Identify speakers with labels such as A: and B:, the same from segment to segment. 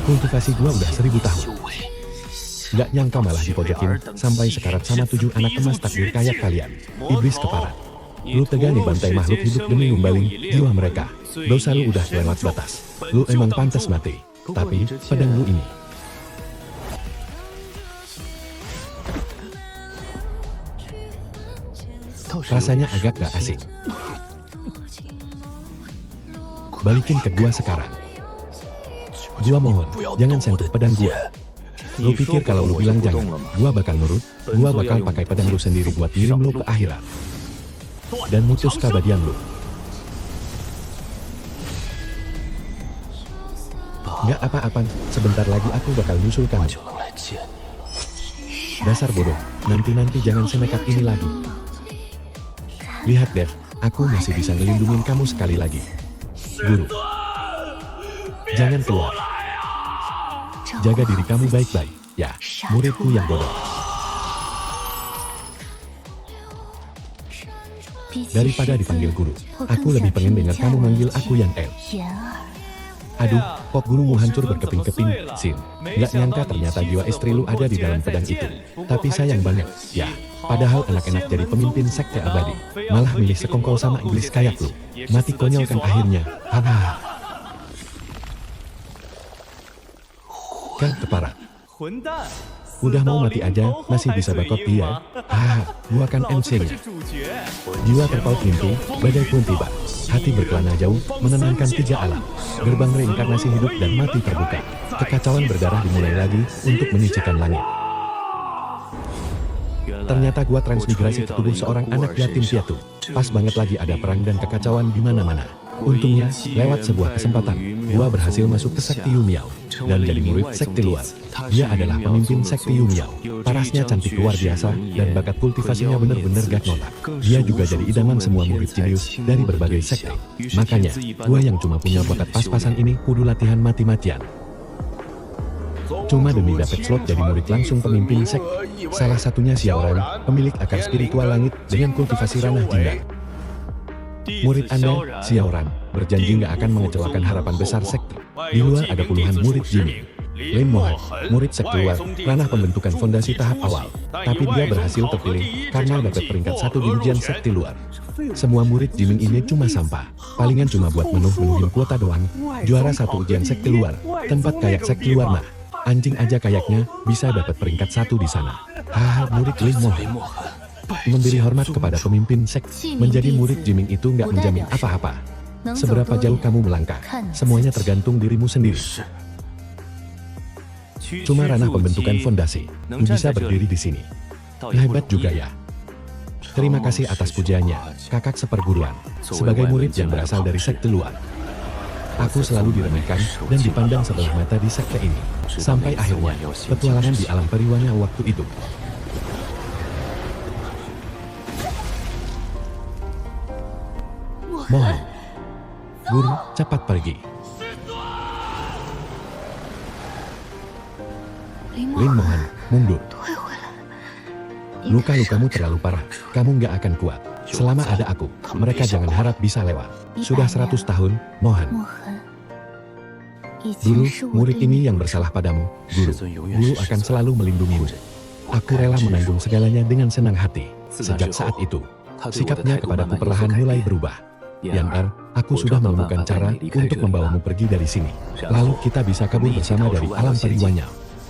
A: Kultivasi gua udah 1000 tahun. Gak nyangka malah dipojokin, sampai sekarat sama 7 anak emas takdir kayak kalian. Iblis keparat. Lu tega nih bantai makhluk hidup demi numbalin jiwa mereka. Dosa lu udah lewat batas. Lu emang pantas mati. Tapi, pedang lu ini. Rasanya agak gak asik. Balikin ke gua sekarang. Gua mohon, jangan sentuh pedang gua. Lu pikir kalau lu bilang jangan, gua bakal nurut, gua bakal pakai pedang lu sendiri buat ngirim lu ke akhirat. Dan mutus keabadian lu. Gak apa-apa, sebentar lagi aku bakal nyusul kamu. Dasar bodoh, nanti jangan senekat ini lagi. Lihat Dev, aku masih bisa ngelindungin kamu sekali lagi. Guru, jangan keluar. Jaga diri kamu baik-baik, ya, muridku yang bodoh. Daripada dipanggil guru, aku lebih pengen dengar kamu manggil aku yang El. Aduh, kok gurumu hancur berkeping-keping, Sin. Gak nyangka ternyata jiwa istri lu ada di dalam pedang itu. Tapi sayang banget, ya. Padahal enak-enak jadi pemimpin sekte abadi. Malah milih sekongkol sama iblis kayak lu. Mati konyol kan akhirnya. Hahaha. Kan keparat. Udah mau mati aja, masih bisa bakot dia. Gua kan MC-nya. Jiwa terpaut mimpi, badai pun tiba. Hati berkelana jauh, menenangkan 3 alam. Gerbang reinkarnasi hidup dan mati terbuka. Kekacauan berdarah dimulai lagi, untuk menyicikan langit. Ternyata gua transmigrasi ke tubuh seorang anak yatim piatu. Pas banget lagi ada perang dan kekacauan di mana-mana. Untungnya, lewat sebuah kesempatan, gua berhasil masuk ke sekte Yumiao dan jadi murid sekte luar. Dia adalah pemimpin sekte Yumiao. Parasnya cantik luar biasa dan bakat kultivasinya bener-bener gak nolak. Dia juga jadi idaman semua murid jenius dari berbagai sekte. Makanya, gua yang cuma punya bakat pas-pasan ini kudu latihan mati-matian. Cuma demi dapat slot jadi murid langsung pemimpin sekte. Salah satunya Xiaoran, pemilik akar spiritual langit dengan kultivasi ranah jindan. Murid Anda, Xiaoran, berjanji nggak akan mengecewakan harapan besar sekte. Di luar ada puluhan murid Jimmy. Lin Mohan, murid sekte luar, ranah pembentukan fondasi tahap awal. Tapi dia berhasil terpilih karena dapat peringkat 1 di ujian sekte luar. Semua murid Jimmy ini cuma sampah. Palingan cuma buat menuhin kuota doang. Juara 1 ujian sekte luar, tempat kayak sekte luar mah. Anjing aja kayaknya bisa dapat peringkat 1 di sana. Murid Lin Mohan. Memberi hormat kepada pemimpin sekte, menjadi murid Jiming itu nggak menjamin apa-apa. Seberapa jauh kamu melangkah, semuanya tergantung dirimu sendiri. Cuma ranah pembentukan fondasi, bisa berdiri di sini. Hebat juga ya. Terima kasih atas pujiannya, kakak seperguruan. Sebagai murid yang berasal dari sekte luar, aku selalu diremehkan dan dipandang sebelah mata di sekte ini. Sampai akhirnya, petualangan di alam periwana waktu itu. Mohon, guru, cepat pergi. Lin Mohan, mundur. Luka-lukamu terlalu parah, kamu nggak akan kuat. Selama ada aku, mereka jangan harap bisa lewat. Sudah 100 tahun, Mohan. Dulu, murid ini yang bersalah padamu, guru. Guru akan selalu melindungimu. Aku rela menanggung segalanya dengan senang hati. Sejak saat itu, sikapnya kepadaku perlahan mulai berubah. Yan'ar, aku sudah menemukan cara untuk membawamu pergi dari sini. Lalu kita bisa kabur bersama dari alam periwanya.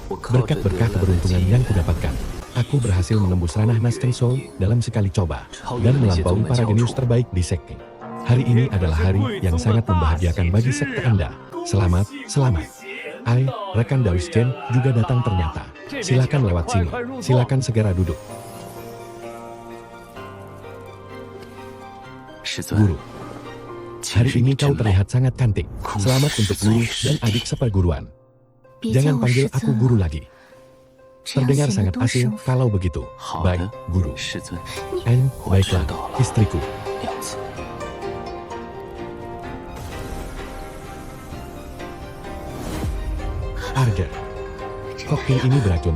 A: Berkat berkah keberuntungan yang kudapatkan, aku berhasil menembus ranah Nascent Soul dalam sekali coba, dan melampaui para jenius terbaik di sekte. Hari ini adalah hari yang sangat membahagiakan bagi sekte Anda. Selamat, selamat. Rekan Dawis Chen juga datang ternyata. Silakan lewat sini, silakan segera duduk. Guru, hari ini kau terlihat sangat cantik. Selamat untuk guru dan adik seperguruan. Jangan panggil aku guru lagi. Terdengar sangat asing kalau begitu. Baik, guru. Baiklah, istriku. Arga, koktail ini beracun.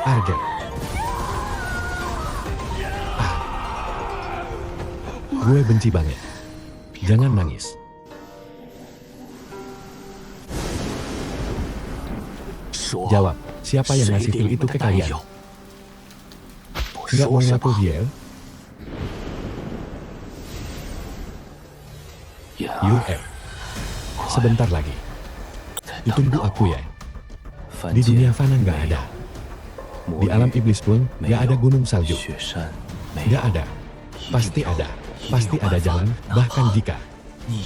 A: Arga. Gue benci banget. Jangan nangis. Jawab, siapa yang ngasih pil itu ke kalian? Nggak mau ngaku Hiel? Yuel. Sebentar lagi. Ditunggu aku ya. Di dunia fana nggak ada. Di alam iblis pun nggak ada gunung salju. Nggak ada. Pasti ada. Pasti ada jalan, bahkan jika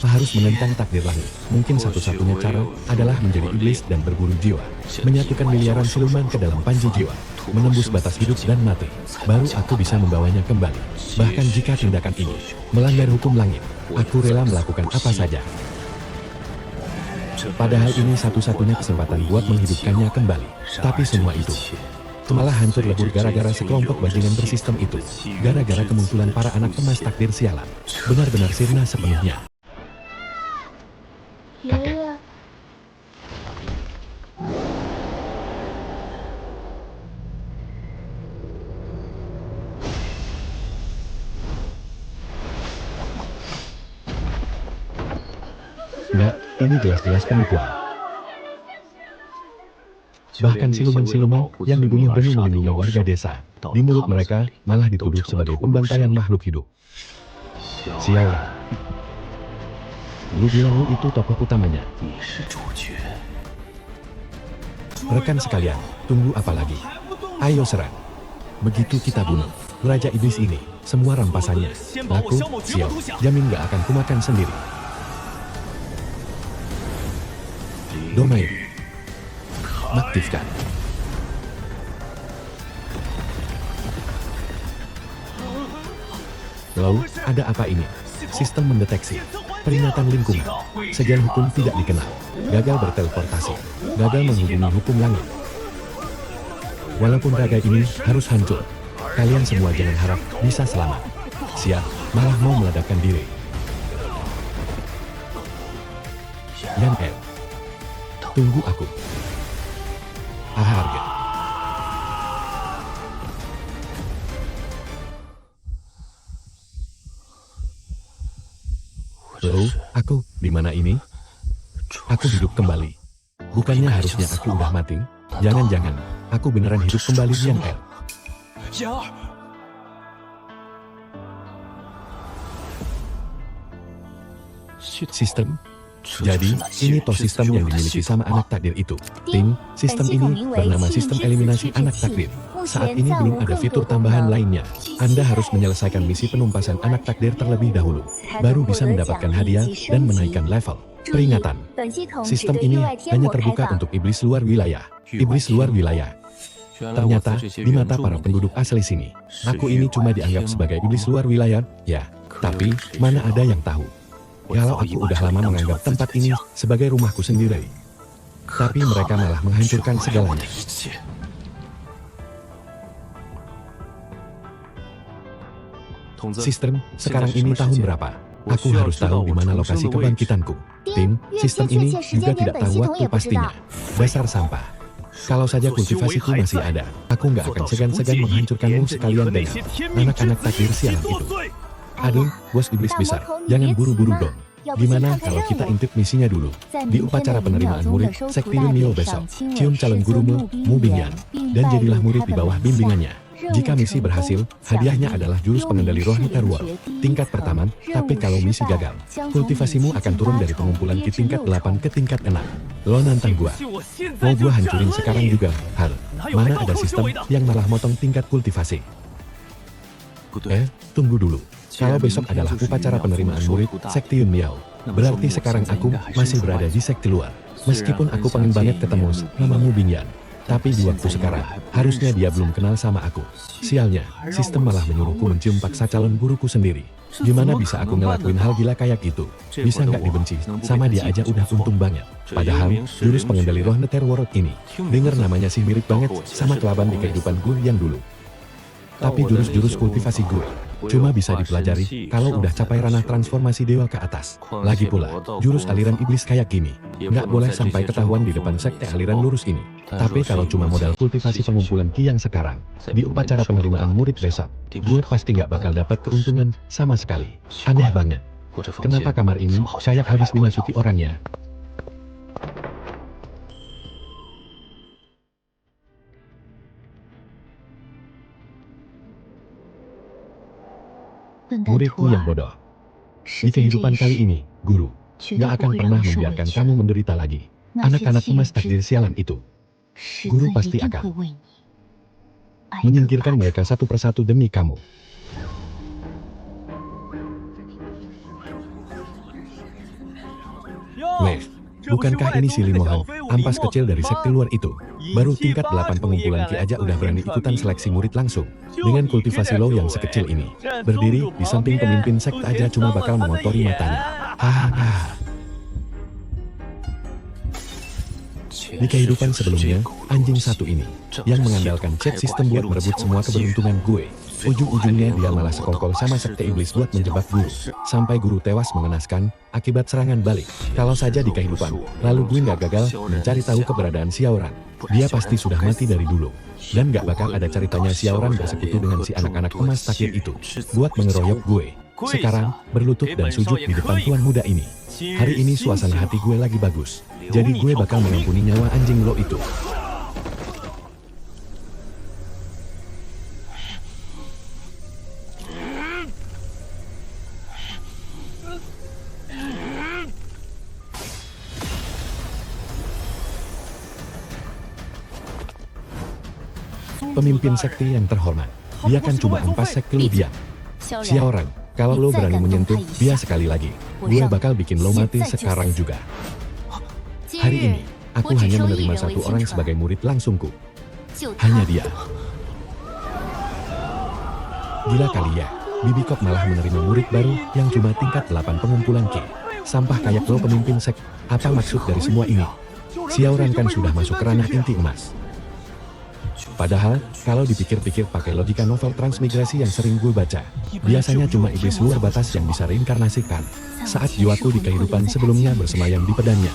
A: harus menentang takdir langit. Mungkin satu-satunya cara adalah menjadi iblis dan berburu jiwa. Menyatukan miliaran siluman ke dalam panji jiwa. Menembus batas hidup dan mati. Baru aku bisa membawanya kembali. Bahkan jika tindakan ini melanggar hukum langit, aku rela melakukan apa saja. Padahal ini satu-satunya kesempatan buat menghidupkannya kembali. Tapi semua itu malah hancur lebur gara-gara sekelompok bajingan bersistem itu. Gara-gara kemunculan para anak emas takdir sialan. Benar-benar sirna sepenuhnya. Kakek. Enggak, ini jelas-jelas penipuan. Bahkan siluman-siluman yang dibunuh demi melindungi warga desa, di mulut mereka malah dituduh sebagai pembantaian makhluk hidup. Xiaoran. Lu bilang lu itu tokoh utamanya. Rekan sekalian, tunggu apa lagi? Ayo serang. Begitu kita bunuh Raja Iblis ini, semua rampasannya, aku, Xiao, jamin gak akan kumakan sendiri. Domain. Aktifkan. Lalu, ada apa ini? Sistem mendeteksi. Peringatan lingkungan. Sejarah hukum tidak dikenal. Gagal berteleportasi. Gagal menghubungi hukum langit. Walaupun raga ini harus hancur, kalian semua jangan harap bisa selamat. Siap, malah mau meledakkan diri. Yan El. Tunggu aku. Harga. Loh, aku di mana ini? Aku hidup kembali. Bukannya harusnya aku udah mati? Jangan-jangan aku beneran hidup kembali, Yan El. Sistem. Jadi, ini toh sistem yang dimiliki sama anak takdir itu. Ting, sistem ini bernama sistem eliminasi anak takdir. Saat ini belum ada fitur tambahan lainnya. Anda harus menyelesaikan misi penumpasan anak takdir terlebih dahulu, baru bisa mendapatkan hadiah dan menaikkan level. Peringatan, sistem ini hanya terbuka untuk iblis luar wilayah. Iblis luar wilayah. Ternyata, di mata para penduduk asli sini, aku ini cuma dianggap sebagai iblis luar wilayah, ya. Tapi, mana ada yang tahu kalau aku udah lama menganggap tempat ini sebagai rumahku sendiri. Tapi mereka malah menghancurkan segalanya. Sistem, sekarang ini tahun berapa? Aku harus tahu di mana lokasi kebangkitanku. Tim, sistem ini juga tidak tahu waktu pastinya. Dasar sampah. Kalau saja kultivasiku masih ada, aku nggak akan segan-segan menghancurkanmu sekalian dengan anak-anak takdir sialan itu. Aduh, bos iblis besar, jangan buru-buru dong. Gimana kalau kita intip misinya dulu? Di upacara penerimaan murid, Sekti Mio besok, cium calon gurumu, Mu Bingyan, dan jadilah murid di bawah bimbingannya. Jika misi berhasil, hadiahnya adalah jurus pengendali roh Netherworld, tingkat pertama, tapi kalau misi gagal, kultivasimu akan turun dari pengumpulan ki tingkat 8 ke tingkat 6. Lo nantang gua? Mau gua hancurin sekarang juga, Hal? Mana ada sistem yang malah motong tingkat kultivasi? Tunggu dulu. Kalau besok adalah upacara penerimaan murid Sekti Yun Miao, berarti sekarang aku masih berada di sekti luar. Meskipun aku pengen banget ketemu sama Mu Bingyan, tapi di waktu sekarang, harusnya dia belum kenal sama aku. Sialnya, sistem malah menyuruhku mencium paksa calon guruku sendiri. Gimana bisa aku ngelakuin hal gila kayak gitu? Bisa nggak dibenci? Sama dia aja udah untung banget. Padahal, jurus pengendali roh Netherworld ini, denger namanya sih mirip banget sama kelaban di kehidupan gue yang dulu. Tapi jurus-jurus kultivasi gue cuma bisa dipelajari kalau udah capai ranah transformasi dewa ke atas. Lagi pula, jurus aliran iblis kayak gini nggak boleh sampai ketahuan di depan sekte aliran lurus ini. Tapi kalau cuma modal kultivasi pengumpulan ki yang sekarang, di upacara penerimaan murid besok, gue pasti nggak bakal dapat keuntungan sama sekali. Aneh banget. Kenapa kamar ini kayak habis dimasuki orangnya? Muridku yang bodoh. Di kehidupan kali ini, guru gak akan pernah membiarkan kamu menderita lagi. Anak-anak emas takdir sialan itu, guru pasti akan menyingkirkan mereka satu persatu demi kamu. Weh, bukankah ini si Limohan, ampas kecil dari sekte luar itu? Baru tingkat 8 pengumpulan Ki aja udah berani ikutan seleksi murid langsung. Dengan kultivasi lo yang sekecil ini, berdiri di samping pemimpin sekte aja cuma bakal mengotori matanya. Hahaha. Di kehidupan sebelumnya, anjing satu ini yang mengandalkan chat sistem buat merebut semua keberuntungan gue. Ujung-ujungnya dia malah sekongkol sama sekte iblis buat menjebak guru. Sampai guru tewas mengenaskan akibat serangan balik. Kalau saja di kehidupan, lalu gue nggak gagal mencari tahu keberadaan Xiaoran, dia pasti sudah mati dari dulu. Dan nggak bakal ada ceritanya Xiaoran bersekutu dengan si anak-anak emas takdir itu buat mengeroyok gue. Sekarang, berlutut dan sujud di depan tuan muda ini. Hari ini suasana hati gue lagi bagus. Jadi gue bakal mengampuni nyawa anjing lo itu. Pemimpin sekte yang terhormat, dia kan cuma ampas sekte lu diam. Xiaoran, kalau lo berani menyentuh dia sekali lagi, gue bakal bikin lo mati sekarang juga. Hari ini, aku hanya menerima satu orang sebagai murid langsungku. Hanya dia. Gila kali ya, Bibi Kok malah menerima murid baru yang cuma tingkat 8 pengumpulan Ki. Sampah kayak lo pemimpin sek, apa maksud dari semua ini? Xiaoran kan sudah masuk ke ranah inti emas. Padahal, kalau dipikir-pikir pakai logika novel transmigrasi yang sering gue baca, biasanya cuma iblis luar batas yang bisa reinkarnasikan saat jiwaku di kehidupan sebelumnya bersemayam di pedangnya.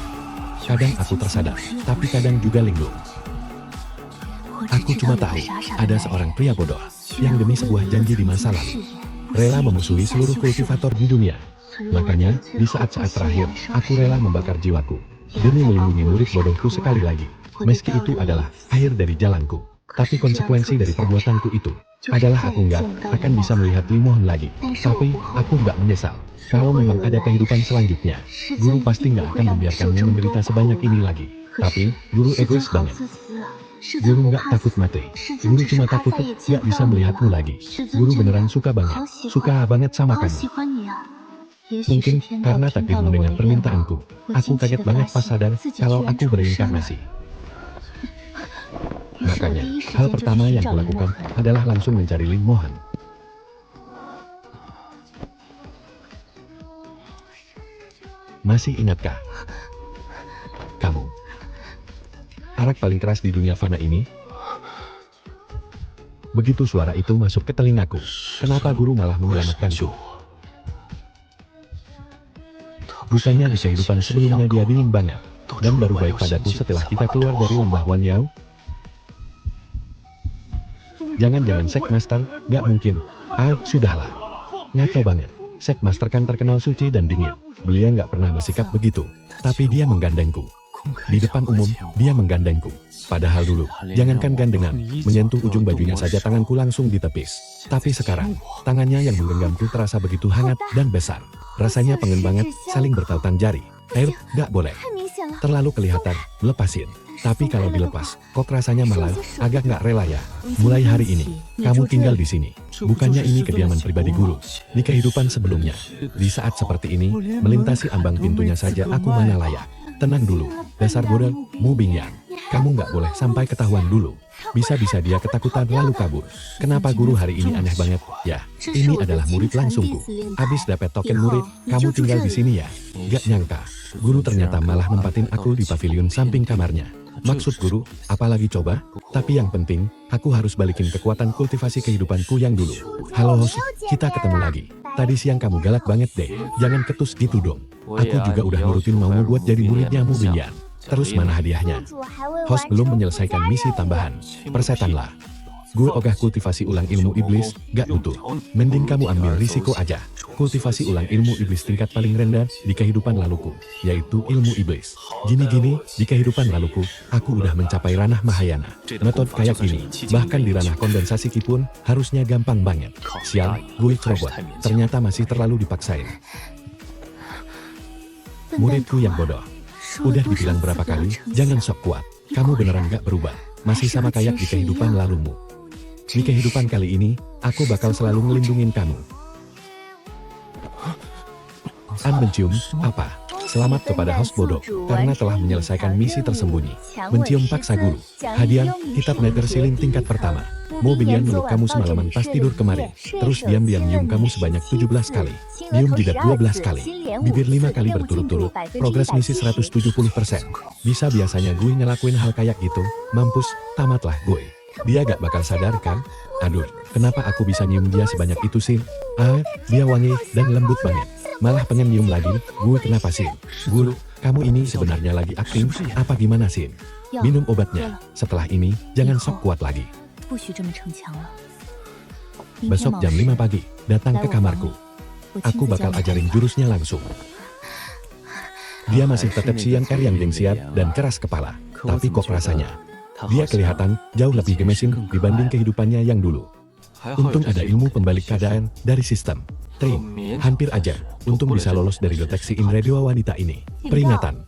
A: Kadang aku tersadar, tapi kadang juga linglung. Aku cuma tahu, ada seorang pria bodoh yang demi sebuah janji di masa lalu rela memusuhi seluruh kultivator di dunia. Makanya, di saat-saat terakhir, aku rela membakar jiwaku demi melindungi murid bodohku sekali lagi. Meski itu adalah akhir dari jalanku. Tapi konsekuensi dari perbuatanku itu adalah aku nggak akan bisa melihat Limohan lagi. Tapi aku nggak menyesal. Kalau memang ada kehidupan selanjutnya, guru pasti nggak akan membiarkanmu menderita sebanyak ini lagi. Tapi guru egois banget. Guru nggak takut mati. Guru cuma takut nggak bisa melihatmu lagi. Guru beneran suka banget sama kamu. Mungkin karena takdir mendengar permintaanku, aku kaget banget pas sadar kalau aku bereinkarnasi. Makanya, hal pertama yang kulakukan adalah langsung mencari Limohan. Masih ingatkah kamu arak paling keras di dunia fana ini? Begitu suara itu masuk ke telingaku, kenapa guru malah menyelamatkanku? Bukannya di kehidupan sebelumnya dia dingin banget dan baru baik padaku setelah kita keluar dari lembah Wanyao? Jangan-jangan Sekmaster, gak mungkin. Sudahlah. Ngaco banget. Sekmaster kan terkenal suci dan dingin. Beliau gak pernah bersikap begitu. Tapi dia menggandengku. Di depan umum, dia menggandengku. Padahal dulu, jangankan gandengan, menyentuh ujung bajunya saja tanganku langsung ditepis. Tapi sekarang, tangannya yang menggenggamku terasa begitu hangat dan besar. Rasanya pengen banget, saling bertautan jari. Gak boleh. Terlalu kelihatan, lepasin. Tapi kalau dilepas, kok rasanya malah agak nggak rela ya. Mulai hari ini, kamu tinggal di sini. Bukannya ini kediaman pribadi guru. Di kehidupan sebelumnya, di saat seperti ini, melintasi ambang pintunya saja aku mana layak. Tenang dulu, dasar bodoh, Mu Bingyang. Kamu nggak boleh sampai ketahuan dulu. Bisa-bisa dia ketakutan lalu kabur. Kenapa guru hari ini aneh banget? Ya, ini adalah murid langsungku. Abis dapat token murid, kamu tinggal di sini ya. Gak nyangka, guru ternyata malah nempatin aku di pavilion samping kamarnya. Maksud guru, apalagi coba? Tapi yang penting, aku harus balikin kekuatan kultivasi kehidupanku yang dulu. Halo host, kita ketemu lagi. Tadi siang kamu galak banget deh, jangan ketus gitu dong. Aku juga udah nurutin maumu buat jadi muridnya Mu Bingyang. Terus mana hadiahnya? Host belum menyelesaikan misi tambahan. Persetanlah. gue ogah kultivasi ulang ilmu iblis, gak butuh. Mending kamu ambil risiko aja. Kultivasi ulang ilmu iblis tingkat paling rendah di kehidupan laluku, yaitu ilmu iblis. Gini-gini, di kehidupan laluku, aku udah mencapai ranah Mahayana. Metode kayak gini, bahkan di ranah kondensasi ki pun, harusnya gampang banget. Sial, gue cerobot. Ternyata masih terlalu dipaksain. Muridku yang bodoh. Udah dibilang berapa kali, jangan sok kuat. Kamu beneran gak berubah. Masih sama kayak di kehidupan lalumu. Di kehidupan kali ini, aku bakal selalu ngelindungin kamu. An mencium, apa? Selamat kepada host bodoh, karena telah menyelesaikan misi tersembunyi. Mencium paksa guru. Hadiah, kitab Nether Ceiling tingkat pertama. Mau Binian meluk kamu semalaman pas tidur kemarin. Terus diam-diam nyium kamu sebanyak 17 kali. Nyium jidat 12 kali. Bibir 5 kali berturut-turut. Progres misi 170%. Bisa biasanya gue ngelakuin hal kayak gitu. Mampus, tamatlah gue. Dia gak bakal sadar kan? Aduh, kenapa aku bisa nyium dia sebanyak itu sih? Dia wangi dan lembut banget. Malah pengen nyium lagi, gue kenapa sih? Guru, kamu ini sebenarnya lagi akting, apa gimana sih? Minum obatnya, setelah ini, jangan sok kuat lagi. Besok jam 5 pagi, datang ke kamarku. Aku bakal ajarin jurusnya langsung. Dia masih tetap siang yang gengsian dan keras kepala. Tapi kok rasanya, dia kelihatan jauh lebih gemesin dibanding kehidupannya yang dulu. Untung ada ilmu pembalik keadaan dari sistem. Hampir aja, untung bisa lolos dari deteksi indera dewa wanita ini. Peringatan,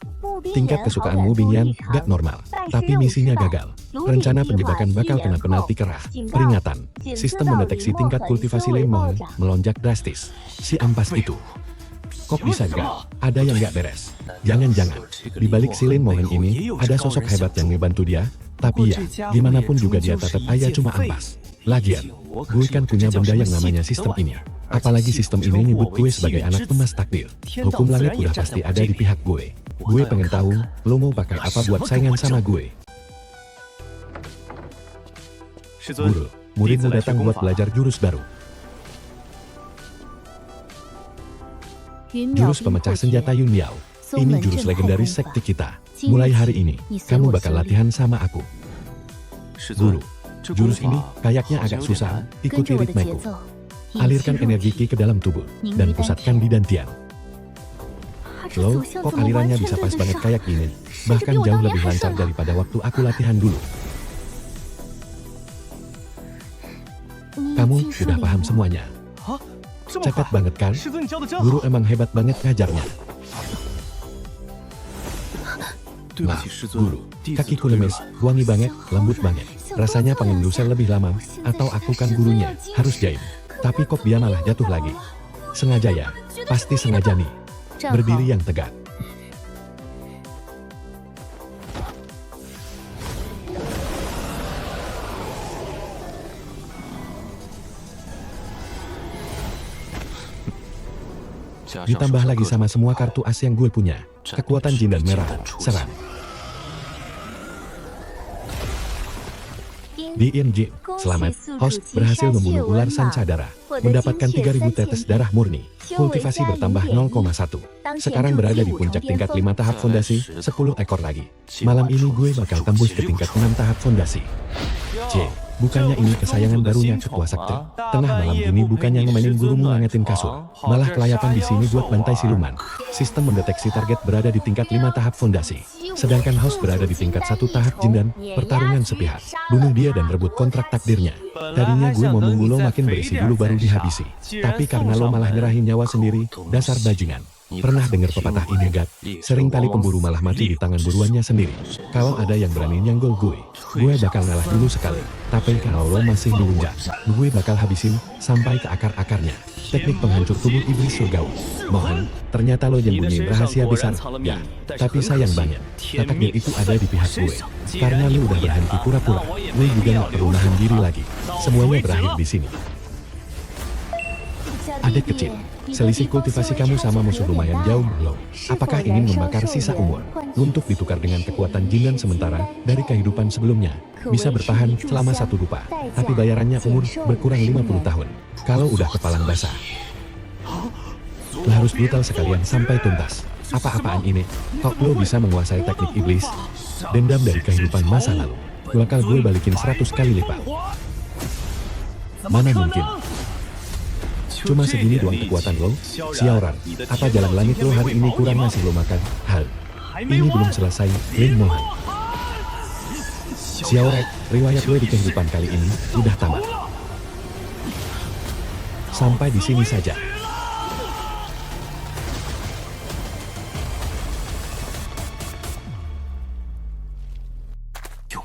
A: tingkat kesukaan Mu Binian gak normal, tapi misinya gagal. Rencana penjebakan bakal kena penalti kerah. Peringatan, sistem mendeteksi tingkat kultivasi Lane Mohon melonjak drastis. Si ampas itu. Kok bisa gak? Ada yang gak beres. Jangan-jangan, di balik si Lane Mohon ini, ada sosok hebat yang ngebantu dia. Tapi ya, gimana pun juga dia tetap aja cuma ampas. Lagian, gue kan punya benda yang namanya sistem ini. Apalagi sistem ini nyebut gue sebagai anak pemas takdir. Hukum langit udah pasti ada di pihak gue. Gue pengen tahu, lo mau pakai apa buat saingan sama gue? Guru, muridmu datang buat belajar jurus baru. Jurus pemecah senjata Yun Miao. Ini jurus legendaris sekti kita. Mulai hari ini, kamu bakal latihan sama aku. Guru, jurus ini kayaknya agak susah, ikuti ritmeku. Alirkan energi Ki ke dalam tubuh, dan pusatkan di dantian. Loh, kok alirannya bisa pas banget kayak gini? Bahkan jauh lebih lancar daripada waktu aku latihan dulu. Kamu sudah paham semuanya. Cepat banget kan? Guru emang hebat banget ngajarnya. Nah, guru, kakiku lemes, wangi banget, lembut banget. Rasanya pengen lusel lebih lama, atau aku kan gurunya, harus jahit. Tapi kok dia malah jatuh lagi? Sengaja ya? Pasti sengaja nih. Berdiri yang tegak. Ditambah lagi sama semua kartu as yang gue punya. Kekuatan jin dan merah, serang. Di INJ, selamat, host berhasil membunuh ular sanca darah. Mendapatkan 3000 tetes darah murni. Kultivasi bertambah 0,1. Sekarang berada di puncak tingkat 5 tahap fondasi, 10 ekor lagi. Malam ini gue bakal tembus ke tingkat 6 tahap fondasi. Bukannya ini kesayangan barunya ketua sakti. Tengah malam ini bukannya ngemainin gurumu ngangetin kasur. Malah kelayapan di sini buat bantai siluman. Sistem mendeteksi target berada di tingkat 5 tahap fondasi. Sedangkan host berada di tingkat 1 tahap jin dan pertarungan sepihak. Bunuh dia dan rebut kontrak takdirnya. Tadinya gue mau nunggu lo makin berisi dulu baru dihabisi. Tapi karena lo malah nyerahin nyawa sendiri, dasar bajingan. Pernah dengar pepatah ini gak? Sering kali pemburu malah mati di tangan buruannya sendiri. Kalau ada yang berani nyenggol gue bakal ngalah dulu sekali. Tapi kalau lo masih dilunjak, gue bakal habisin sampai ke akar-akarnya. Teknik penghancur tubuh iblis surgawi. Mohon, ternyata lo nyembunyiin rahasia besar. Ya, tapi sayang banget, takdir itu ada di pihak gue. Karena lo udah berhenti pura-pura, gue juga gak perlu nahan diri lagi. Semuanya berakhir di sini. Adik kecil, selisih kultivasi kamu sama musuh lumayan jauh loh. Apakah ingin membakar sisa umur? Untuk ditukar dengan kekuatan jin dan sementara dari kehidupan sebelumnya. Bisa bertahan selama 1 rupa, tapi bayarannya umur berkurang 50 tahun. Kalau udah kepalang basah. Lo harus brutal sekalian sampai tuntas. Apa-apaan ini? Kok lo bisa menguasai teknik iblis? Dendam dari kehidupan masa lalu. Bakal gue balikin 100 kali lipat. Mana mungkin? Cuma segini doang kekuatan lo, Xiaoran. Apa jalan langit lo hari ini kurang ngasih lo makan? Hal ini belum selesai, Lin Mohan. Xiaoran, riwayat gue di kehidupan kali ini udah tamat. Sampai di sini saja.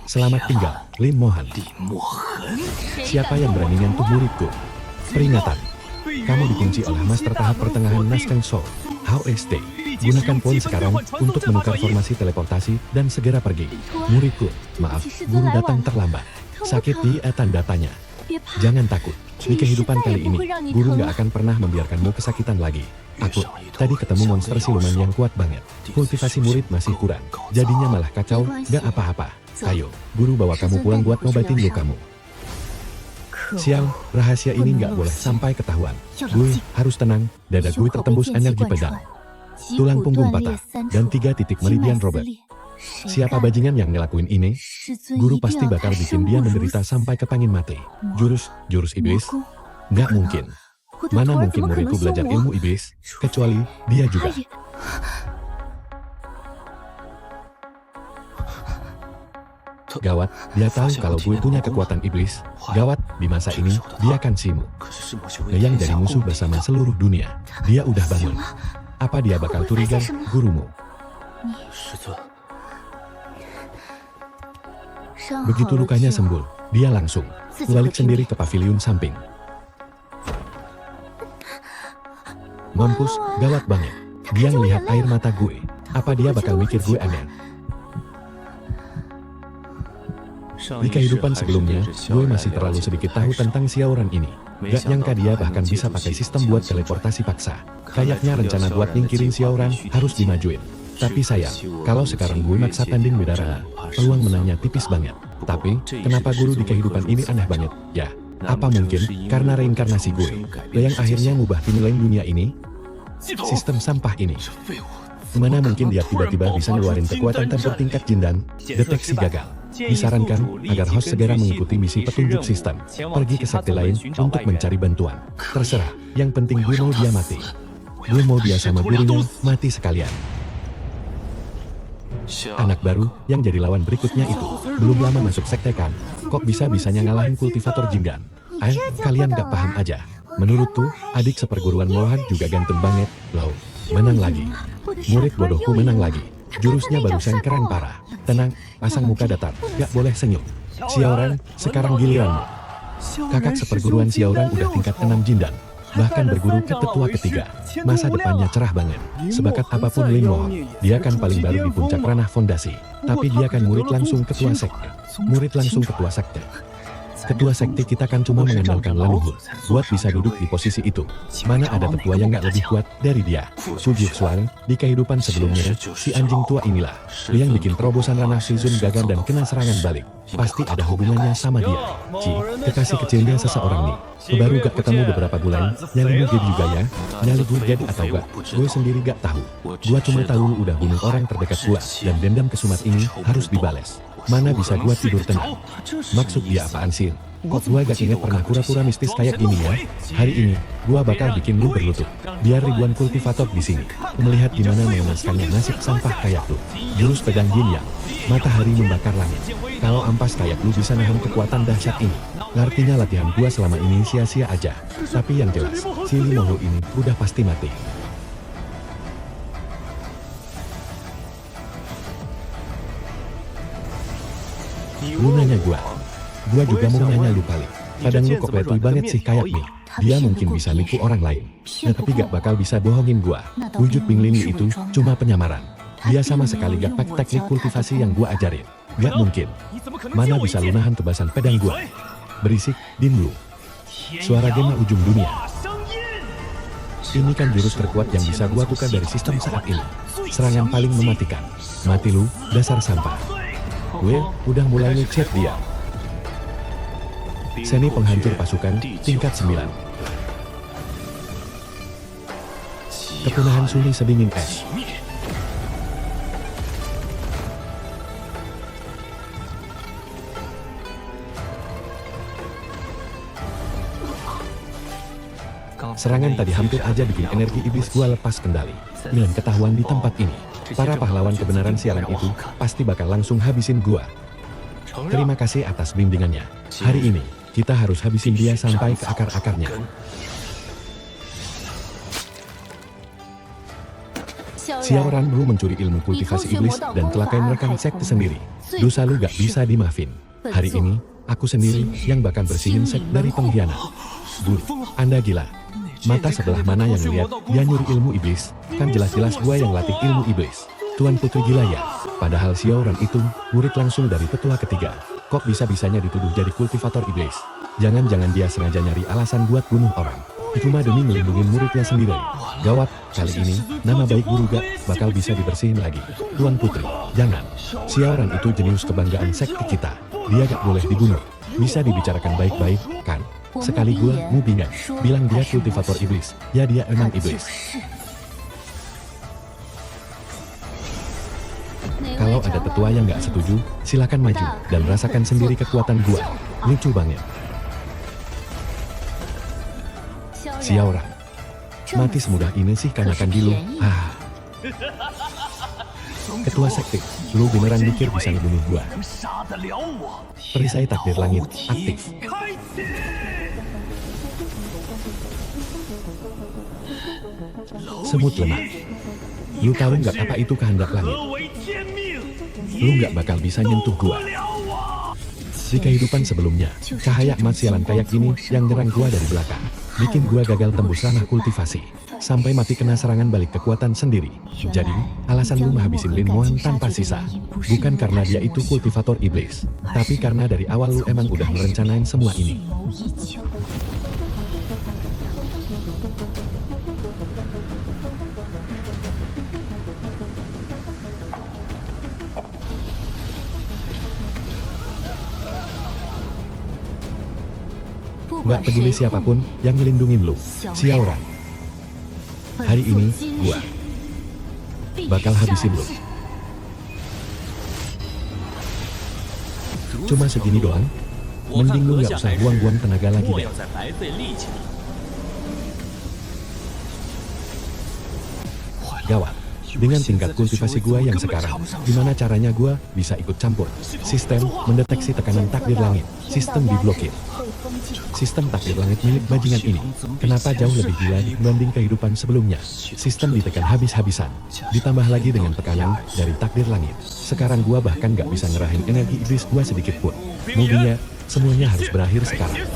A: Selamat tinggal, Lin Mohan. Siapa yang berani nyentuh muridku? Peringatan. Kamu dikunci oleh Master tahap pertengahan Naskeng Soul, HOST. Gunakan poin sekarang untuk menukar formasi teleportasi dan segera pergi. Muridku, maaf, guru datang terlambat. Sakit di tanda-tanya. Jangan takut. Di kehidupan kali ini, guru nggak akan pernah membiarkanmu kesakitan lagi. Aku tadi ketemu monster siluman yang kuat banget. Kultivasi murid masih kurang. Jadinya malah kacau, nggak apa-apa. Ayo, guru bawa kamu pulang buat ngobatin lukamu. Sial, rahasia ini nggak boleh sampai ketahuan. Gue harus tenang, dada gue tertembus energi pedang. Tulang punggung patah, dan 3 titik meridian robek. Siapa bajingan yang ngelakuin ini? Guru pasti bakal bikin dia menderita sampai kepangin mati. Jurus iblis? Nggak mungkin. Mana mungkin muridku belajar ilmu iblis, kecuali dia juga. Gawat, dia tahu kalau gue punya kekuatan iblis. Gawat, di masa ini, dia kan Simu. Yang jadi musuh bersama seluruh dunia. Dia udah bangun. Apa dia bakal curiga, gurumu? Begitu lukanya sembuh, dia langsung balik sendiri ke pavilion samping. Mampus, gawat banget. Dia ngelihat air mata gue. Apa dia bakal mikir gue aneh? Di kehidupan sebelumnya, gue masih terlalu sedikit tahu tentang Xiaoran ini. Gak nyangka dia bahkan bisa pakai sistem buat teleportasi paksa. Kayaknya rencana buat nyingkirin Xiaoran harus dimajuin. Tapi sayang, kalau sekarang gue maksa tanding beda ranah, peluang menangnya tipis banget. Tapi, kenapa guru di kehidupan ini aneh banget? Ya, apa mungkin karena reinkarnasi gue yang akhirnya ngubah timeline dunia ini? Sistem sampah ini. Mana mungkin dia tiba-tiba bisa ngeluarin kekuatan tempur tingkat Jindan? Deteksi gagal. Disarankan agar host segera mengikuti misi petunjuk sistem. Pergi ke sekte lain untuk mencari bantuan. Terserah, yang penting gue mau dia mati. Gue mau dia sama gurunya mati sekalian. Anak baru yang jadi lawan berikutnya itu belum lama masuk sekte kan? Kok bisa-bisanya ngalahin kultivator Jindan? Kalian gak paham aja. Menurutku, adik seperguruan Mohan juga ganteng banget. Loh, menang lagi. Murid bodohku menang lagi. Jurusnya barusan keren parah. Tenang, pasang muka datar, gak boleh senyum. Xiaoran, sekarang giliranmu. Kakak seperguruan Xiaoran udah tingkat 6 Jindan. Bahkan berguru ke tetua ketiga. Masa depannya cerah banget. Sebakat apapun Lin Mohan, dia kan paling baru di puncak ranah fondasi. Tapi dia kan murid langsung ketua sekte. Murid langsung ketua sekte. Ketua sekte kita kan cuma mengandalkan leluhur buat bisa duduk di posisi itu. Mana ada tetua yang gak lebih kuat dari dia. Sujik Suang, di kehidupan sebelumnya, si anjing tua inilah yang bikin terobosan ranah Shizun gagal dan kena serangan balik. Pasti ada hubungannya sama dia. Kekasih kecilnya seseorang nih. Baru gak ketemu beberapa bulan, nyali gue juga ya. Nyali gue jadi atau gak, gue sendiri gak tahu. Gue cuma tahu lu udah bunuh orang terdekat gue, dan dendam kesumat ini harus dibales. Mana bisa gua tidur tenang? Maksud dia apaan sih? Kok gua gak inget pernah pura-pura mistis kayak gini ya? Hari ini, gua bakal bikin lu berlutut. Biar ribuan kultivator di sini melihat gimana mengenaskannya nasib sampah kayak lu. Jurus pedang Yin Yang, matahari membakar langit. Kalau ampas kayak lu bisa nahan kekuatan dahsyat ini. Artinya latihan gua selama ini sia-sia aja. Tapi yang jelas, si Limoho ini udah pasti mati. Lu nanya gua juga mau nanya lu kali. Padang lu kok letoy banget sih kayak nih. Dia mungkin bisa nipu orang lain, tapi gak bakal bisa bohongin gua. Wujud Bing Lini itu cuma penyamaran. Dia sama sekali gak pakai teknik kultivasi yang gua ajarin. Gak mungkin. Mana bisa lu nahan kebasan pedang gua? Berisik, Din lu. Suara gema ujung dunia. Ini kan jurus terkuat yang bisa gua tukar dari sistem saat ini. Serangan paling mematikan. Mati lu, dasar sampah. Gue udah mulai ngechat dia. Seni penghancur pasukan, tingkat 9. Kepunahan suli sedingin es. Serangan tadi hampir aja bikin energi iblis gua lepas kendali. Dengan ketahuan di tempat ini, para pahlawan kebenaran sialan itu pasti bakal langsung habisin gua. Terima kasih atas bimbingannya. Hari ini, kita harus habisin dia sampai ke akar-akarnya. Xiaoran, lu mencuri ilmu kultivasi iblis dan celakai rekan sekte sendiri. Dosa lu gak bisa dimaafin. Hari ini, aku sendiri yang bakal bersihin sekte dari pengkhianat. Guru, Anda gila. Mata sebelah mana yang lihat dia nyuri ilmu iblis? Kan jelas-jelas gua yang latih ilmu iblis. Tuan Putri gila ya. Padahal Xiaoran itu murid langsung dari tetua ketiga. Kok bisa-bisanya dituduh jadi kultivator iblis? Jangan-jangan dia sengaja nyari alasan buat bunuh orang. Cuma demi melindungi muridnya sendiri. Gawat, kali ini, nama baik guru gak bakal bisa dibersihin lagi. Tuan Putri, jangan. Xiaoran itu jenius kebanggaan sekte kita. Dia gak boleh dibunuh. Bisa dibicarakan baik-baik, kan? Sekali gua mau bingung, bilang dia kultivator iblis. Ya dia emang iblis. Kalau ada tetua yang gak setuju, silakan maju dan rasakan sendiri kekuatan gua. Lucu banget. Xiaoran, mati semudah ini sih kanakan di lu. Ketua sekte, lu beneran mikir bisa ngebunuh gua? Perisai takdir langit, aktif. Semut lemah. Lu tahu nggak apa itu kehendak langit? Lu nggak bakal bisa nyentuh gua. Di kehidupan sebelumnya, cahaya emas sialan kayak gini yang nyerang gua dari belakang. Bikin gua gagal tembus ranah kultivasi. Sampai mati kena serangan balik kekuatan sendiri. Jadi, alasan lu menghabisin Lin Moan tanpa sisa. Bukan karena dia itu kultivator iblis. Tapi karena dari awal lu emang udah merencanain semua ini. Nggak peduli siapapun yang ngelindungin lu, Xiaoran. Hari ini, gua bakal habisin lu. Cuma segini doang? Mending lu nggak usah buang-buang tenaga lagi deh. Gawat. Dengan tingkat kultivasi gua yang sekarang, gimana caranya gua bisa ikut campur? Sistem mendeteksi tekanan takdir langit. Sistem diblokir. Sistem takdir langit milik bajingan ini, kenapa jauh lebih gila dibanding kehidupan sebelumnya? Sistem ditekan habis-habisan, ditambah lagi dengan tekanan dari takdir langit. Sekarang gua bahkan gak bisa ngerahin energi iblis gua sedikit pun. Mungkinnya, semuanya harus berakhir sekarang.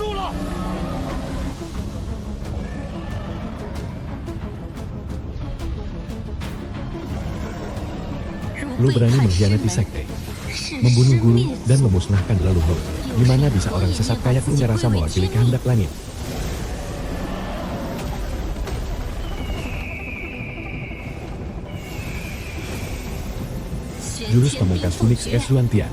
A: Lu berani mengkhianati sekte, membunuh guru, dan memusnahkan leluhur. Gimana bisa orang sesat kayak lu ngerasa mewakili kehendak langit? Jurus pamungkas Phoenix S. Luantian.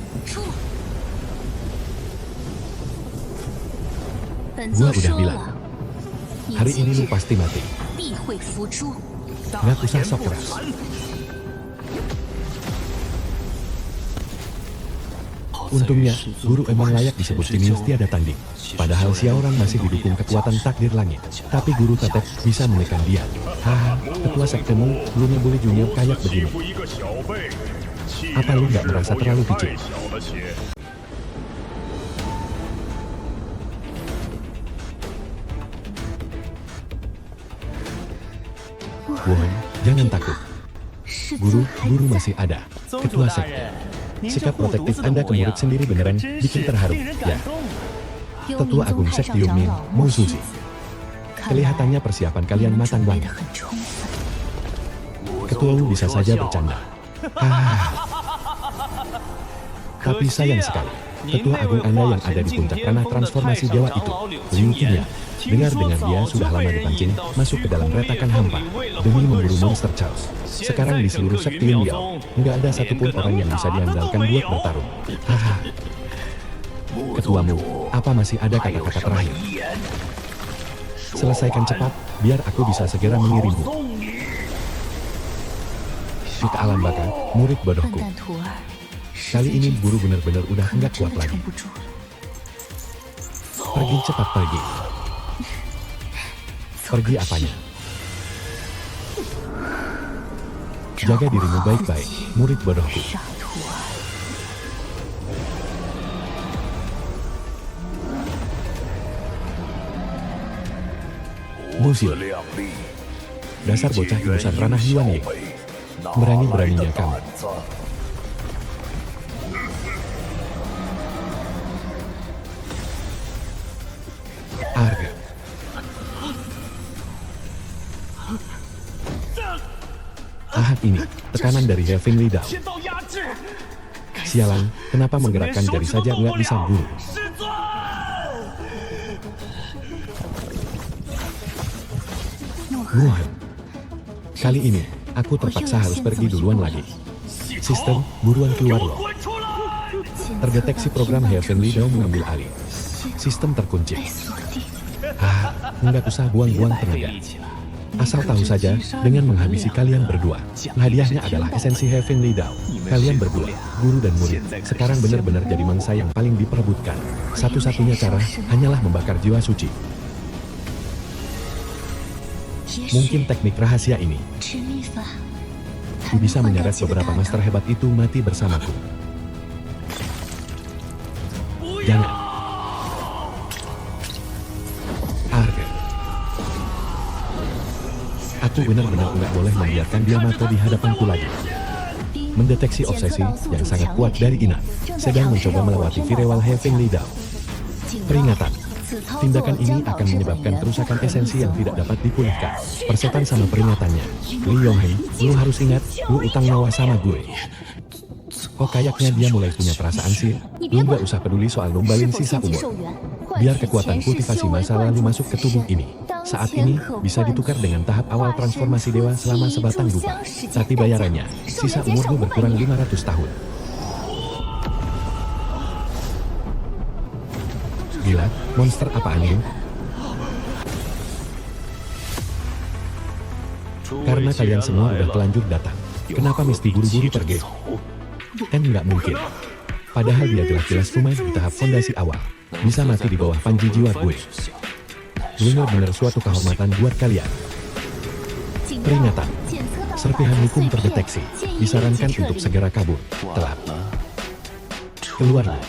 A: Gua udah bilang, hari ini lu pasti mati. Gak usah sok keras. Untungnya, guru emang layak disebut jenius tiada tanding. Padahal Xiaoran masih didukung kekuatan takdir langit. Tapi guru tetap bisa menekan dia. Haha, ketua sektemu, lu ngebully junior kayak begini. Apa lu nggak merasa terlalu kecil? Woi, jangan takut. Guru masih ada. Ketua sekte. Sikap protektif Anda ke murid sendiri beneran bikin terharu, ya. Tetua Agung Sekte Yongmin, Mo Susi. Kelihatannya persiapan kalian matang banget. Ketua Wu bisa saja bercanda. Tapi sayang sekali, Ketua Agung Anda yang ada di puncak tanah transformasi dewa itu, Liu Qingya. Dengar-dengar dia sudah lama dipancing masuk ke dalam retakan hampa demi memburu monster Chaos. Sekarang di seluruh sekte Liao, nggak ada satupun orang yang bisa diandalkan buat bertarung. Haha. Ketuamu, apa masih ada kata-kata terakhir? Selesaikan cepat, biar aku bisa segera mengirimmu. Di alam baka, murid bodohku. Kali ini guru benar-benar udah nggak kuat lagi. Pergi cepat pergi. Pergi apanya? Jaga dirimu baik-baik, murid bodohku. Musil. Dasar bocah ingusan ranah Yuan Ying. Berani-beraninya kamu. Arga. Ahad ini, tekanan dari Heavenly Dao. Sialan, kenapa menggerakkan jari saja nggak bisa guru? Wuhan. Kali ini, aku terpaksa harus pergi duluan lagi. Sistem, buruan keluar loh. Terdeteksi program Heavenly Dao mengambil alih. Sistem terkunci. Nggak usah buang-buang tenaga. Asal tahu saja, dengan menghabisi kalian berdua, hadiahnya adalah esensi Heavenly Dao. Kalian berdua, guru dan murid, sekarang benar-benar jadi mangsa yang paling diperebutkan. Satu-satunya cara, hanyalah membakar jiwa suci. Mungkin teknik rahasia ini bisa menyeret beberapa master hebat itu mati bersamaku. Jangan. Arga. Aku benar-benar nggak boleh membiarkan dia mati di hadapanku lagi. Mendeteksi obsesi yang sangat kuat dari Ina, sedang mencoba melewati firewall Heavenly Dao. Peringatan. Tindakan ini akan menyebabkan kerusakan esensi yang tidak dapat dipulihkan. Persetan sama peringatannya. Li Yongheng, lu harus ingat, lu utang nyawa sama gue. Kok kayaknya dia mulai punya perasaan sih? Lu nggak usah peduli soal numbalin sisa umur. Biar kekuatan kultivasi masa lalu masuk ke tubuh ini. Saat ini, bisa ditukar dengan tahap awal transformasi dewa selama sebatang dupa. Tapi bayarannya, sisa umur lu berkurang 500 tahun. Gila, monster apaan ini? Karena kalian semua udah telanjur datang, kenapa mesti buru-buru pergi? Kan nggak mungkin. Padahal dia jelas-jelas cuma di tahap fondasi awal. Bisa mati di bawah panji jiwa gue. Benar-benar suatu kehormatan buat kalian. Peringatan. Serpihan hukum terdeteksi. Disarankan untuk segera kabur. Telat. Keluarlah.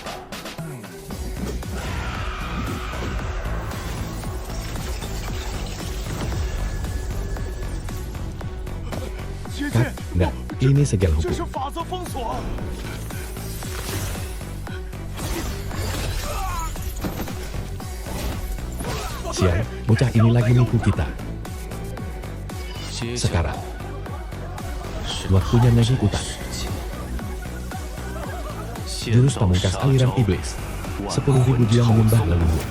A: Enggak, ini segel hukum. Sial, bocah ini lagi nipu kita. Sekarang, waktunya nagih utang. Jurus pamungkas aliran iblis. 10.000 dia menyembah leluhur.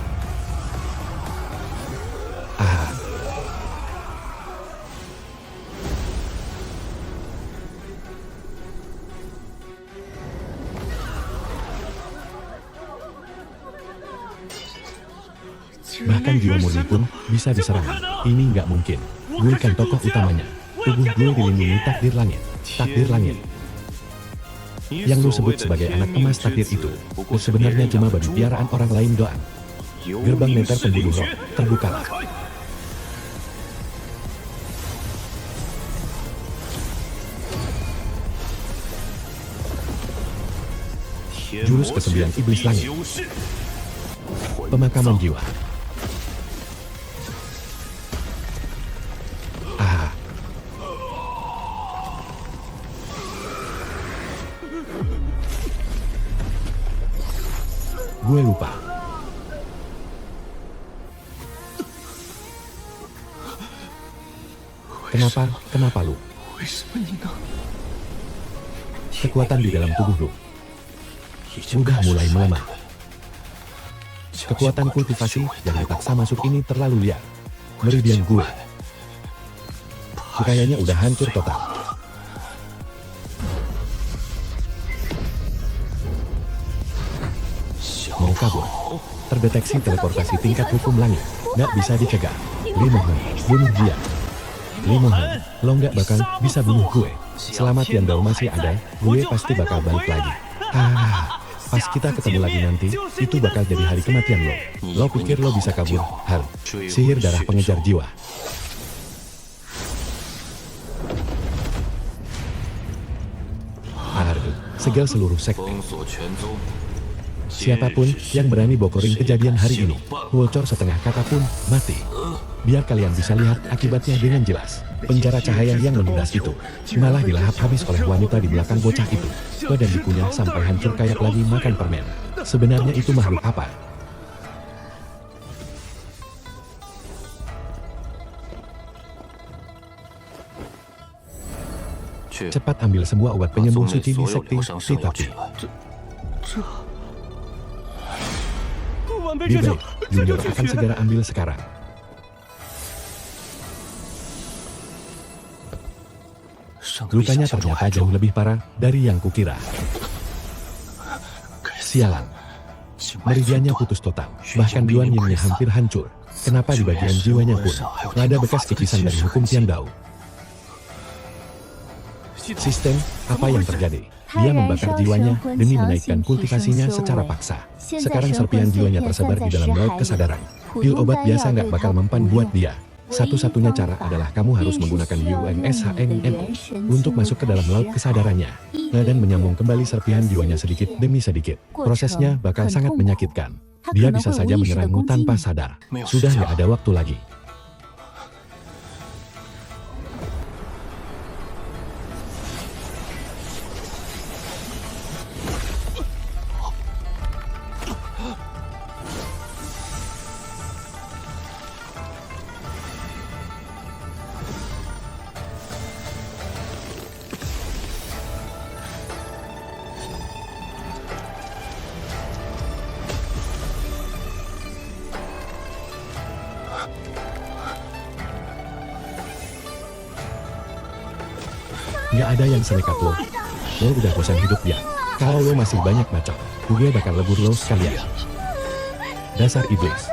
A: Bahkan jiwa murni pun bisa diserang. Ini nggak mungkin. Gue kan tokoh utamanya. Tubuh gue dilindungi takdir langit. Takdir langit. Yang lu sebut sebagai anak emas takdir itu, sebenarnya cuma babi piaraan orang lain doang. Gerbang neter pembunuh roh, terbukalah. Jurus ke-9 iblis langit. Pemakaman jiwa. Gue lupa. Kenapa lu? Kekuatan di dalam tubuh lu udah mulai melemah. Kekuatan kultivasi yang dipaksa masuk ini terlalu liar. Meridian gue kayaknya udah hancur total. Mau kabur. Terdeteksi teleportasi tingkat hukum langit. Nggak bisa dicegah. Limohan, bunuh dia. Limohan, lo nggak bakal bisa bunuh gue. Selama Tiandao masih ada, gue pasti bakal balik lagi. Pas kita ketemu lagi nanti, itu bakal jadi hari kematian lo. Lo pikir lo bisa kabur? Hal. Sihir darah pengejar jiwa. Ardu, segel seluruh sekte. Siapapun yang berani bocorin kejadian hari ini, bocor setengah kata pun mati. Biar kalian bisa lihat akibatnya dengan jelas. Penjara cahaya yang menindas itu malah dilahap habis oleh wanita di belakang bocah itu. Badan dikunyah sampai hancur kayak lagi makan permen. Sebenarnya itu makhluk apa? Cepat ambil sebuah obat penyembuh suci di sekte Titapi. Di baik, Junior akan segera ambil sekarang. Lukanya ternyata jauh lebih parah dari yang kukira. Sialan. Meridiannya putus total, bahkan Yuan Yingnya hampir hancur. Kenapa di bagian jiwanya pun ada bekas kikisan dari hukum Tiandao? Sistem, apa yang terjadi? Dia membakar jiwanya demi menaikkan kultivasinya secara paksa. Sekarang serpihan jiwanya tersebar di dalam laut kesadaran. Pil obat biasa nggak bakal mempan buat dia. Satu-satunya cara adalah kamu harus menggunakan UNSHNMO untuk masuk ke dalam laut kesadarannya dan menyambung kembali serpihan jiwanya sedikit demi sedikit. Prosesnya bakal sangat menyakitkan. Dia bisa saja menyerangmu tanpa sadar. Sudah nggak ada waktu lagi. Nggak ada yang senekat lo. Lo udah bosan hidup ya. Kalau lo masih banyak bacot, gue bakal lebur lo sekalian. Dasar iblis.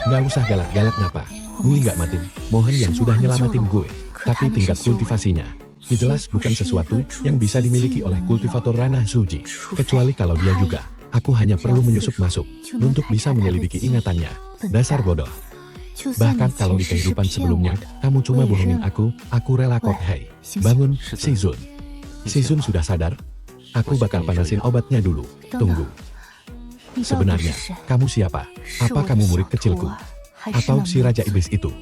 A: Nggak usah galak-galak ngapa. Gue nggak mati. Mohon yang sudah nyelamatin gue. Tapi tingkat kultivasinya jelas bukan sesuatu yang bisa dimiliki oleh kultivator ranah suci. Kecuali kalau dia juga. Aku hanya perlu menyusup masuk untuk bisa menyelidiki ingatannya. Dasar bodoh. Bahkan kalau di kehidupan sebelumnya, kamu cuma bohongin aku rela kok. Hei, bangun, Shizun. Shizun sudah sadar? Aku bakal panasin obatnya dulu. Tunggu. Sebenarnya, kamu siapa? Apa kamu murid kecilku? Atau si Raja Iblis itu?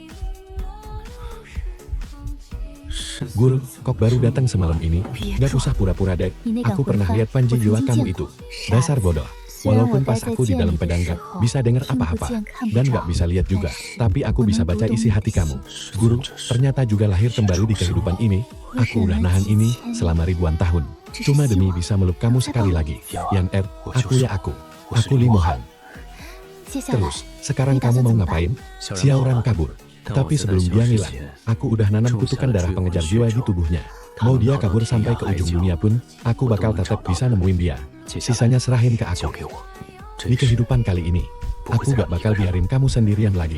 A: Guru, kok baru datang semalam ini? Gak usah pura-pura dek. Aku pernah lihat panji jiwa kamu itu. Dasar bodoh. Walaupun pas aku di dalam pedang gak bisa dengar apa-apa, dan gak bisa lihat juga, tapi aku bisa baca isi hati kamu. Guru, ternyata juga lahir kembali di kehidupan ini. Aku udah nahan ini selama ribuan tahun. Cuma demi bisa meluk kamu sekali lagi. Yan aku Li Mohan. Terus, sekarang kamu mau ngapain? Xiaoran kabur. Tapi sebelum dia ngilang, aku udah nanam kutukan darah pengejar jiwa di tubuhnya. Mau dia kabur sampai ke ujung dunia pun, aku bakal tetap bisa nemuin dia. Sisanya serahin ke aku. Di kehidupan kali ini, aku gak bakal biarin kamu sendirian lagi.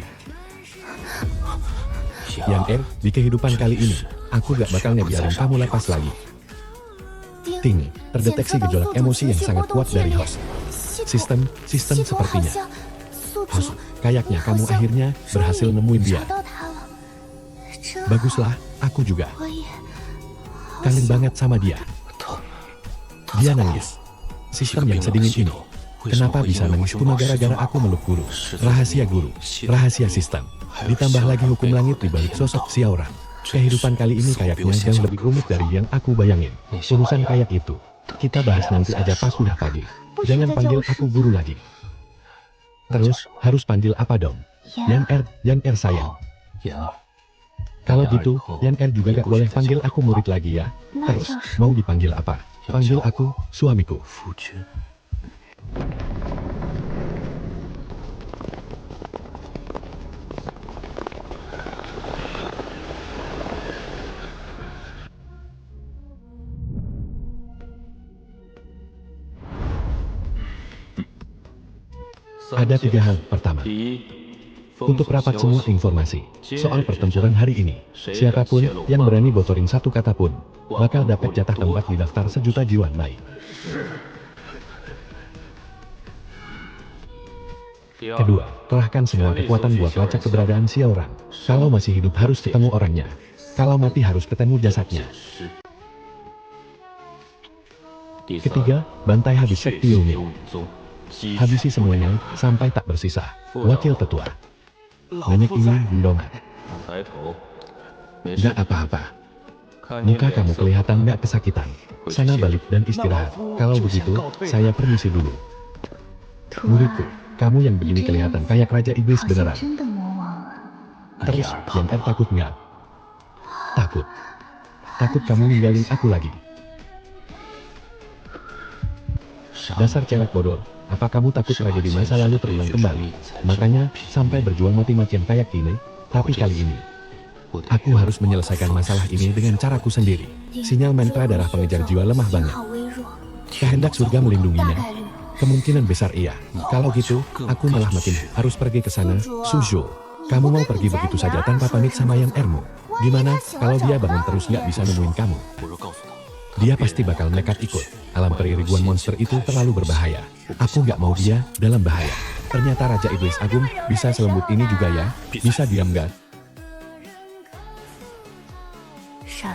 A: Yan di kehidupan kali ini, aku gak bakal ngebiarin kamu lepas lagi. Ting, terdeteksi gejolak emosi yang sangat kuat dari host. Sistem sepertinya. Host, kayaknya kamu akhirnya berhasil nemuin dia. Baguslah, aku juga. Kangen banget sama dia. Dia nangis. Sistem yang sedingin ini. Kenapa bisa nangis cuma gara-gara aku meluk guru? Rahasia sistem. Ditambah lagi hukum langit di balik sosok Xiaoran. Kehidupan kali ini kayaknya jauh lebih rumit dari yang aku bayangin. Urusan kayak itu, kita bahas nanti aja pas udah pagi. Jangan panggil aku guru lagi. Terus, harus panggil apa dong? Yan sayang. Kalau gitu, Yan juga gak boleh panggil aku murid lagi ya. Terus, mau dipanggil apa? Panggil aku, suamiku. Ada 3 hal. Pertama, untuk rapat semua informasi soal pertempuran hari ini. Siapapun yang berani bocorin satu kata pun, bakal dapat jatah tempat di daftar 1.000.000 jiwa naik. Kedua, kerahkan semua kekuatan buat lacak keberadaan Xiaoran. Kalau masih hidup harus ketemu orangnya. Kalau mati harus ketemu jasadnya. Ketiga, bantai habis sekti Yumi. Habisi semuanya, sampai tak bersisa. Wakil tetua. Nenek ini mendongak. Gak apa-apa. Muka kamu kelihatan gak kesakitan. Sana balik dan istirahat. Kalau begitu, saya permisi dulu. Muridku, kamu yang begini kelihatan kayak Raja Iblis beneran. Terus, yang takut nggak? Takut. Takut kamu ninggalin aku lagi. Dasar cewek bodoh, apa kamu takut tragedi masa lalu terulang kembali? Makanya, sampai berjuang mati-matian kayak gini, tapi kali ini, aku harus menyelesaikan masalah ini dengan caraku sendiri. Sinyal mantra darah pengejar jiwa lemah banget. Kehendak surga melindunginya? Kemungkinan besar iya. Kalau gitu, aku malah makin harus pergi ke sana. Suzhou, kamu mau pergi begitu saja tanpa pamit sama Yang Ermu? Gimana, kalau dia bangun terus nggak bisa nemuin kamu? Dia pasti bakal nekat ikut. Alam peri ribuan monster itu terlalu berbahaya. Aku nggak mau dia dalam bahaya. Ternyata Raja Iblis Agung bisa selembut ini juga ya. Bisa diam nggak?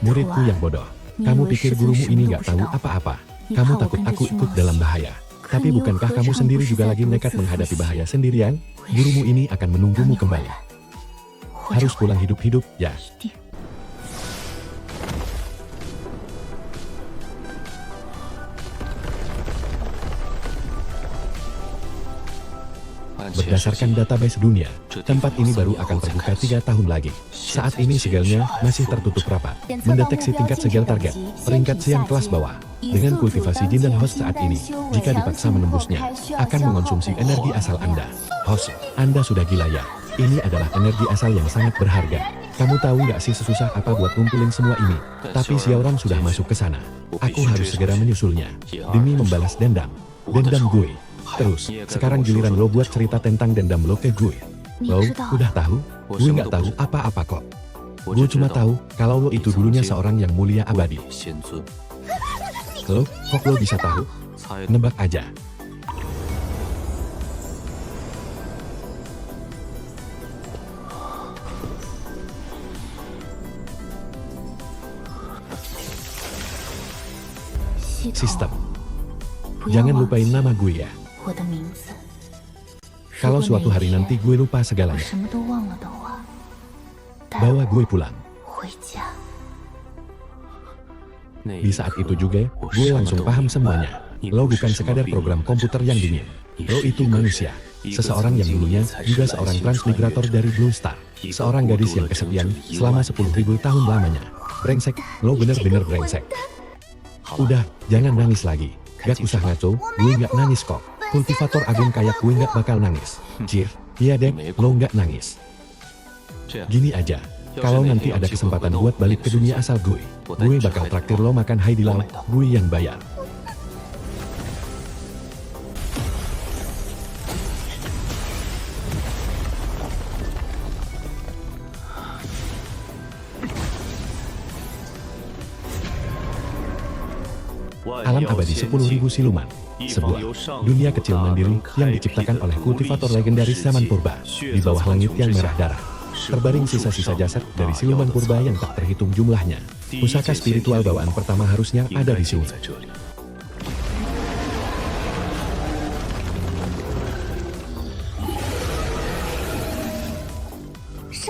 A: Muridku yang bodoh. Kamu pikir gurumu ini nggak tahu apa-apa? Kamu takut aku ikut dalam bahaya. Tapi bukankah kamu sendiri juga lagi nekat menghadapi bahaya sendirian? Gurumu ini akan menunggumu kembali. Harus pulang hidup-hidup, ya. Berdasarkan database dunia, tempat ini baru akan terbuka 3 tahun lagi. Saat ini segelnya masih tertutup rapat. Mendeteksi tingkat segel target, peringkat siang kelas bawah. Dengan kultivasi jin dan host saat ini, jika dipaksa menembusnya, akan mengonsumsi energi asal Anda. Host, Anda sudah gila ya? Ini adalah energi asal yang sangat berharga. Kamu tahu nggak sih sesusah apa buat ngumpulin semua ini? Tapi Xiaoran sudah masuk ke sana. Aku harus segera menyusulnya, demi membalas dendam. Dendam gue. Terus, sekarang giliran lo buat cerita tentang dendam lo ke gue. Lo udah tahu? Gue nggak tahu apa-apa kok. Gue cuma tahu kalau lo itu dulunya seorang yang mulia abadi. Lo, kok lo bisa tahu? Nebak aja. Sistem. Jangan lupain nama gue ya. Kalau suatu hari nanti gue lupa segalanya, bawa gue pulang. Di saat itu juga, gue langsung paham semuanya. Lo bukan sekadar program komputer yang dingin. Lo itu manusia. Seseorang yang dulunya juga seorang transmigrator dari Blue Star. Seorang gadis yang kesepian selama 10.000 tahun lamanya. Brengsek, lo bener-bener brengsek. Udah, jangan nangis lagi. Gak usah ngaco, gue gak nangis kok. Kultivator agung kayak gue gak bakal nangis. Jir, iya dek, lo gak nangis. Gini aja, kalau nanti ada kesempatan buat balik ke dunia asal gue bakal traktir lo makan Haidilao, gue yang bayar. Alam abadi 10.000 siluman. Sebuah dunia kecil mandiri yang diciptakan oleh kultivator legendaris zaman purba di bawah langit yang merah darah. Terbaring sisa-sisa jasad dari siluman purba yang tak terhitung jumlahnya. Pusaka spiritual bawaan pertama harusnya ada di sini.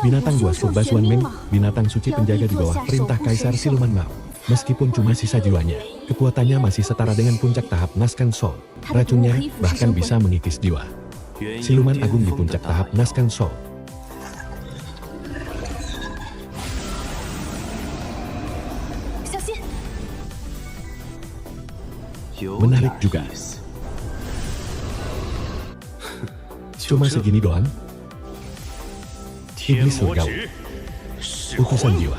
A: Binatang buas purba Xuan Meng, binatang suci penjaga di bawah perintah Kaisar Siluman Mao. Meskipun cuma sisa jiwanya, kekuatannya masih setara dengan puncak tahap Naskan Soul. Racunnya bahkan bisa mengikis jiwa. Siluman agung di puncak tahap Naskan Soul. Menarik juga. Cuma segini doang? Iblis surgawi. Utusan jiwa.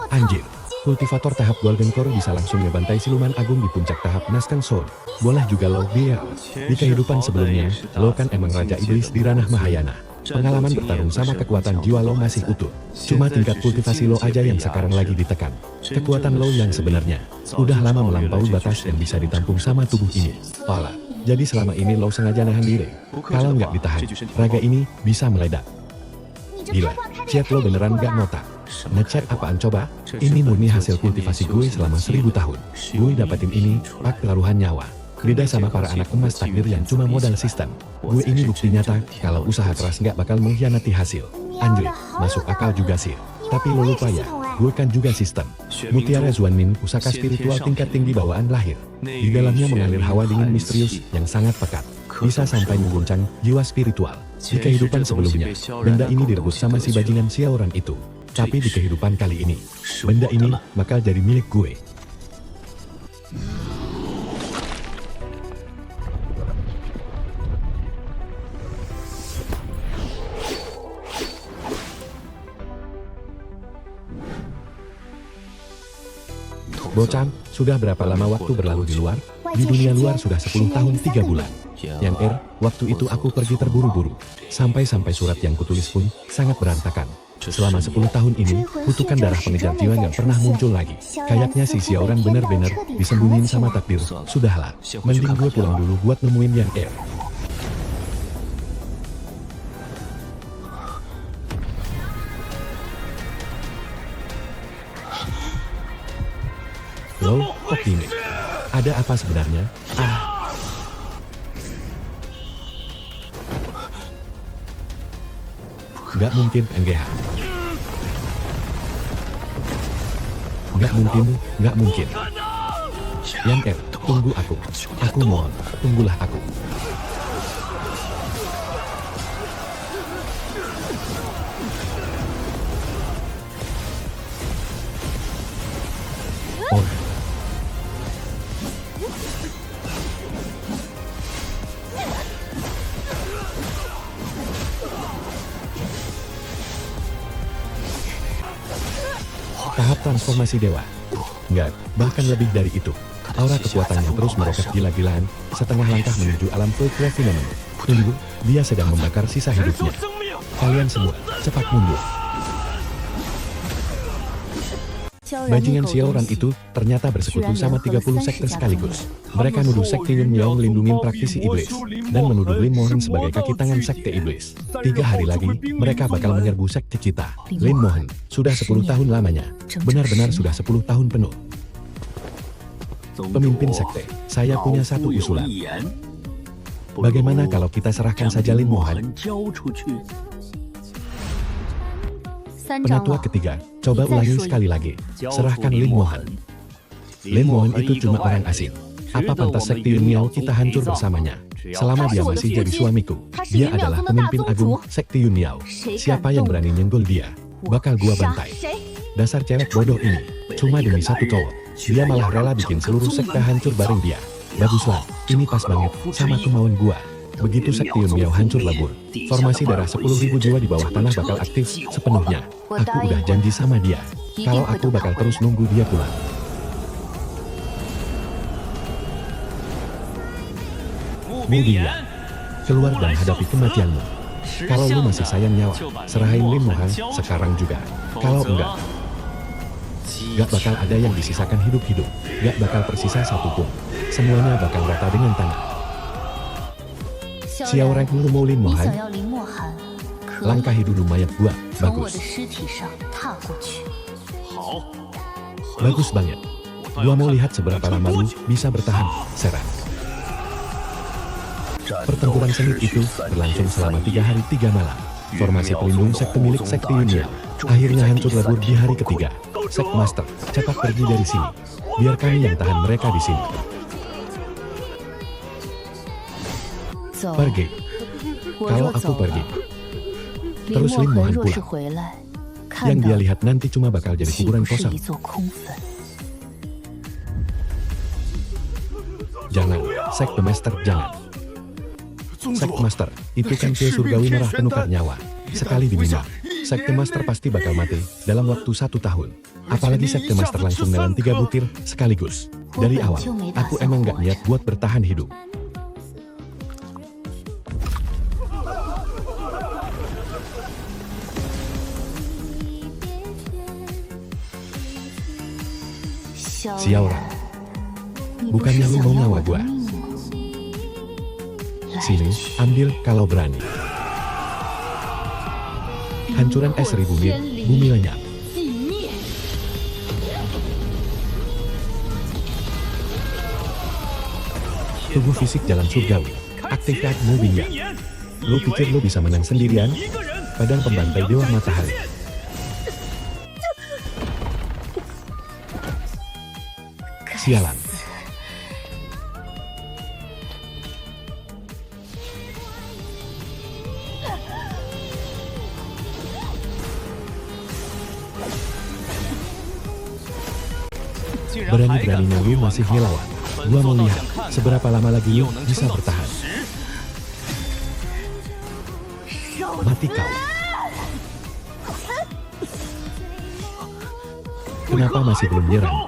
A: Anjir, Kultivator tahap Golden Core bisa langsung ngebantai siluman agung di puncak tahap Nasken Sword. Boleh juga lo biar. Di kehidupan sebelumnya, lo kan emang Raja Iblis di ranah Mahayana. Pengalaman bertarung sama kekuatan jiwa lo masih utuh. Cuma tingkat kultivasi lo aja yang sekarang lagi ditekan. Kekuatan lo yang sebenarnya udah lama melampaui batas yang bisa ditampung sama tubuh ini. Pala. Jadi selama ini lo sengaja nahan diri. Kalau nggak ditahan, raga ini bisa meledak. Gila, chat lo beneran gak ngotak. Ngechat apaan coba? Ini murni hasil kultivasi gue selama 1000 tahun. Gue dapetin ini, pak kelaruhan nyawa. Beda sama para anak emas takdir yang cuma modal sistem. Gue ini bukti nyata, kalau usaha keras nggak bakal mengkhianati hasil. Anjir, masuk akal juga sih. Tapi lo lupa ya, gue kan juga sistem. Mutiara Zuanmin, pusaka spiritual tingkat tinggi bawaan lahir. Di dalamnya mengalir hawa dingin misterius yang sangat pekat. Bisa sampai mengguncang jiwa spiritual. Di kehidupan sebelumnya, benda ini direbut sama si bajingan Xiaoran itu. Tapi di kehidupan kali ini, benda ini bakal jadi milik gue. Bocam, sudah berapa lama waktu berlalu di luar? Di dunia luar sudah 10 tahun 3 bulan. Yang waktu itu aku pergi terburu-buru. Sampai-sampai surat yang kutulis pun sangat berantakan. Selama 10 tahun ini, kutukan darah pengejar jiwa nggak pernah muncul lagi. Kayaknya si Xiaoran bener-bener disembunyiin sama takdir. Sudahlah, mending gue pulang dulu buat nemuin yang Lo, optimis. Ada apa sebenarnya? Nggak mungkin, NGH. Nggak mungkin. Yang tunggu aku. Aku mohon, tunggulah aku. Oh. Tahap transformasi dewa. Enggak, bahkan lebih dari itu. Aura kekuatannya terus meroket gila-gilaan, setengah langkah menuju alam Full Phenomenon. Tunggu, dia sedang membakar sisa hidupnya. Kalian semua, cepat mundur. Bajingan Xiaoran itu ternyata bersekutu sama 30 sekte sekaligus. Mereka nuduh sekte Yun Miao melindungi praktisi iblis, dan menuduh Lin Mohen sebagai kaki tangan sekte iblis. 3 hari lagi, mereka bakal menyerbu sekte Cita. Lin Mohen, sudah 10 tahun lamanya. Benar-benar sudah 10 tahun penuh. Pemimpin sekte, saya punya satu usulan. Bagaimana kalau kita serahkan saja Lin Mohen? Penatua ketiga, coba ulangi sekali lagi. Serahkan Lin Mohen. Lin Mohen itu cuma orang asing. Apa pantas sekte Yun Miao kita hancur bersamanya? Selama dia masih jadi suamiku, dia adalah pemimpin agung sekte Yun Miao. Siapa yang berani nyenggol dia, bakal gua bantai. Dasar cewek bodoh ini, cuma demi satu cowok, dia malah rela bikin seluruh sekte hancur bareng dia. Baguslah, ini pas banget sama kemauan gua. Begitu sekte Yun Miao hancur lebur, formasi darah 10.000 jiwa di bawah tanah bakal aktif sepenuhnya. Aku udah janji sama dia, kalau aku bakal terus nunggu dia pulang. Mulia, keluar dan hadapi kematianmu. Kalau lu masih sayang nyawa, serahin Lin Mohen sekarang juga. Kalau enggak, gak bakal ada yang disisakan hidup-hidup. Gak bakal tersisa satupun. Semuanya bakal rata dengan tanah. Xiaoran, lu mau Lin Mohen? Langkahi dulu mayat gua. Bagus. Bagus banget. Gua mau lihat seberapa lama lu bisa bertahan, Serang. Pertempuran sengit itu berlangsung selama 3 hari 3 malam. Formasi pelindung sekte milik sekte Yun Miao akhirnya hancur lebur di hari ketiga. Sek Master, cepat pergi dari sini. Biar kami yang tahan mereka di sini. Pergi. Kalau aku pergi, terus Lin Mohen pulang. Yang dia lihat nanti cuma bakal jadi kuburan kosong. Jangan, Sekte Master, jangan. Sekte Master, itu kan pil surgawi merah penukar nyawa. Sekali diminum, Sekte Master pasti bakal mati dalam waktu 1 tahun. Apalagi Sekte Master langsung nelan 3 butir sekaligus. Dari awal, aku emang gak niat buat bertahan hidup. Xiaoran, bukannya lu mau nyawa gua? Sini, ambil kalau berani. Hancuran es 1000 mil, bumi lenyap. Tubuh fisik jalan surgawi, aktifkan Moving Yang. Lu pikir lu bisa menang sendirian? Padang pembantai dewa matahari. Sialan. Berani-beraninya lu masih ngelawan. Gua mau lihat seberapa lama lagi lu bisa bertahan. Mati kau. Kenapa masih belum nyerang?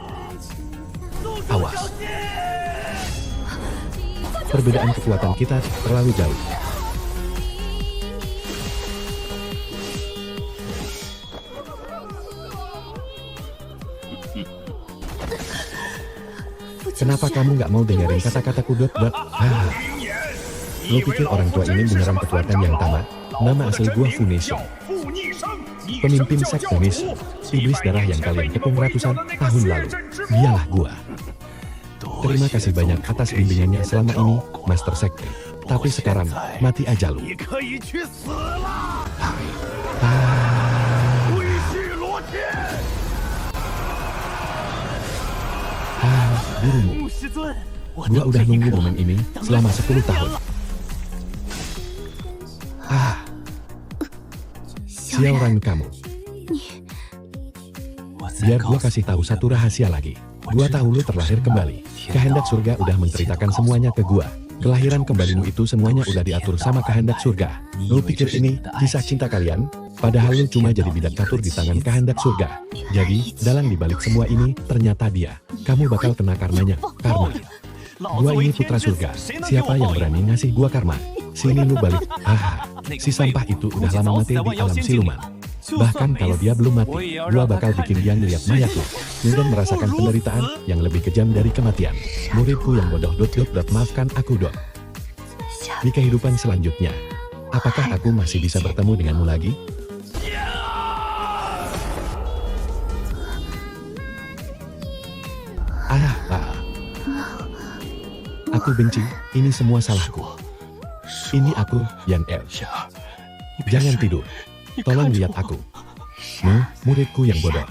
A: Awas. Perbedaan kekuatan kita terlalu jauh. Kenapa kamu nggak mau dengerin kata-kataku dot. Lo pikir orang tua ini beneran kekuatan yang tamat? Nama asli gua Fu Nisheng. Pemimpin sekte Nisheng. Iblis darah yang kalian kepung ratusan tahun lalu. Dialah gua. Terima kasih banyak atas bimbingannya selama ini, Master Sekte. Tapi sekarang, mati aja lu. Gurumu. Gua udah nunggu momen ini selama 10 tahun. Xiaoran kamu. Biar gua kasih tahu satu rahasia lagi. Gua tahu lu terlahir kembali. Kehendak surga udah menceritakan semuanya ke gua. Kelahiran kembalimu itu semuanya udah diatur sama kehendak surga. Lu pikir ini kisah cinta kalian? Padahal lu cuma jadi bidak catur di tangan kehendak surga. Jadi, dalang dibalik semua ini, ternyata dia. Kamu bakal kena karmanya, karma. Gua ini putra surga. Siapa yang berani ngasih gua karma? Sini lu balik. Si sampah itu udah lama mati di alam siluman. Bahkan kalau dia belum mati, gua bakal bikin dia ngeliat mayatku. Dan merasakan penderitaan yang lebih kejam dari kematian. Muridku yang bodoh maafkan aku dot. Di kehidupan selanjutnya, apakah aku masih bisa bertemu denganmu lagi? Aku benci, ini semua salahku. Ini aku, Yan El. Jangan tidur. Tolong lihat aku. Muridku yang bodoh.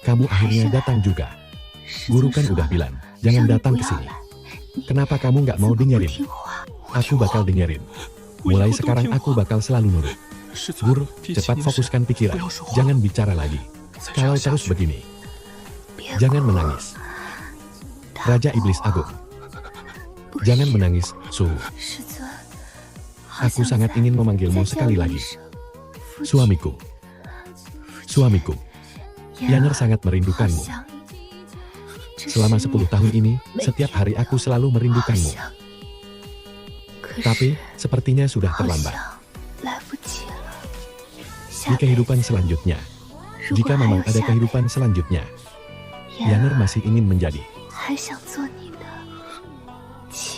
A: Kamu akhirnya datang juga. Guru kan udah bilang, jangan datang ke sini. Kenapa kamu nggak mau dengerin? Aku bakal dengerin. Mulai sekarang aku bakal selalu nurut. Guru, cepat fokuskan pikiran. Jangan bicara lagi. Kalau terus begini, jangan menangis. Raja Iblis Agung. Jangan menangis, Su. Aku sangat ingin memanggilmu sekali lagi. Suamiku. Suamiku. Yaner sangat merindukanmu. Selama 10 tahun ini, setiap hari aku selalu merindukanmu. Tapi, sepertinya sudah terlambat. Di kehidupan selanjutnya, jika memang ada kehidupan selanjutnya, Yaner masih ingin menjadi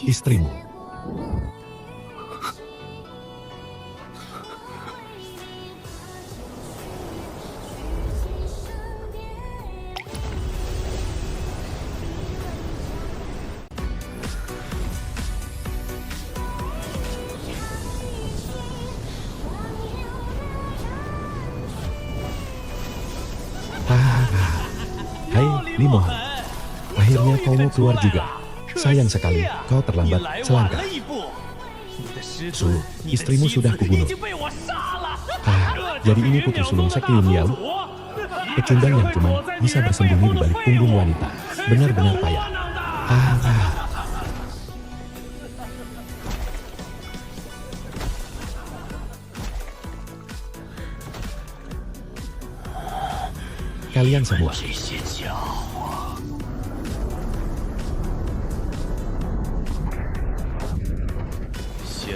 A: istrimu. Hai, Limohan. Akhirnya kau mau keluar juga. Sayang sekali, kau terlambat selangkah. Su, istrimu sudah kubunuh. Jadi ini putri sulung Sekte Yin Yao. Pecundang yang cuma bisa bersembunyi di balik punggung wanita. Benar-benar payah. kalian semua.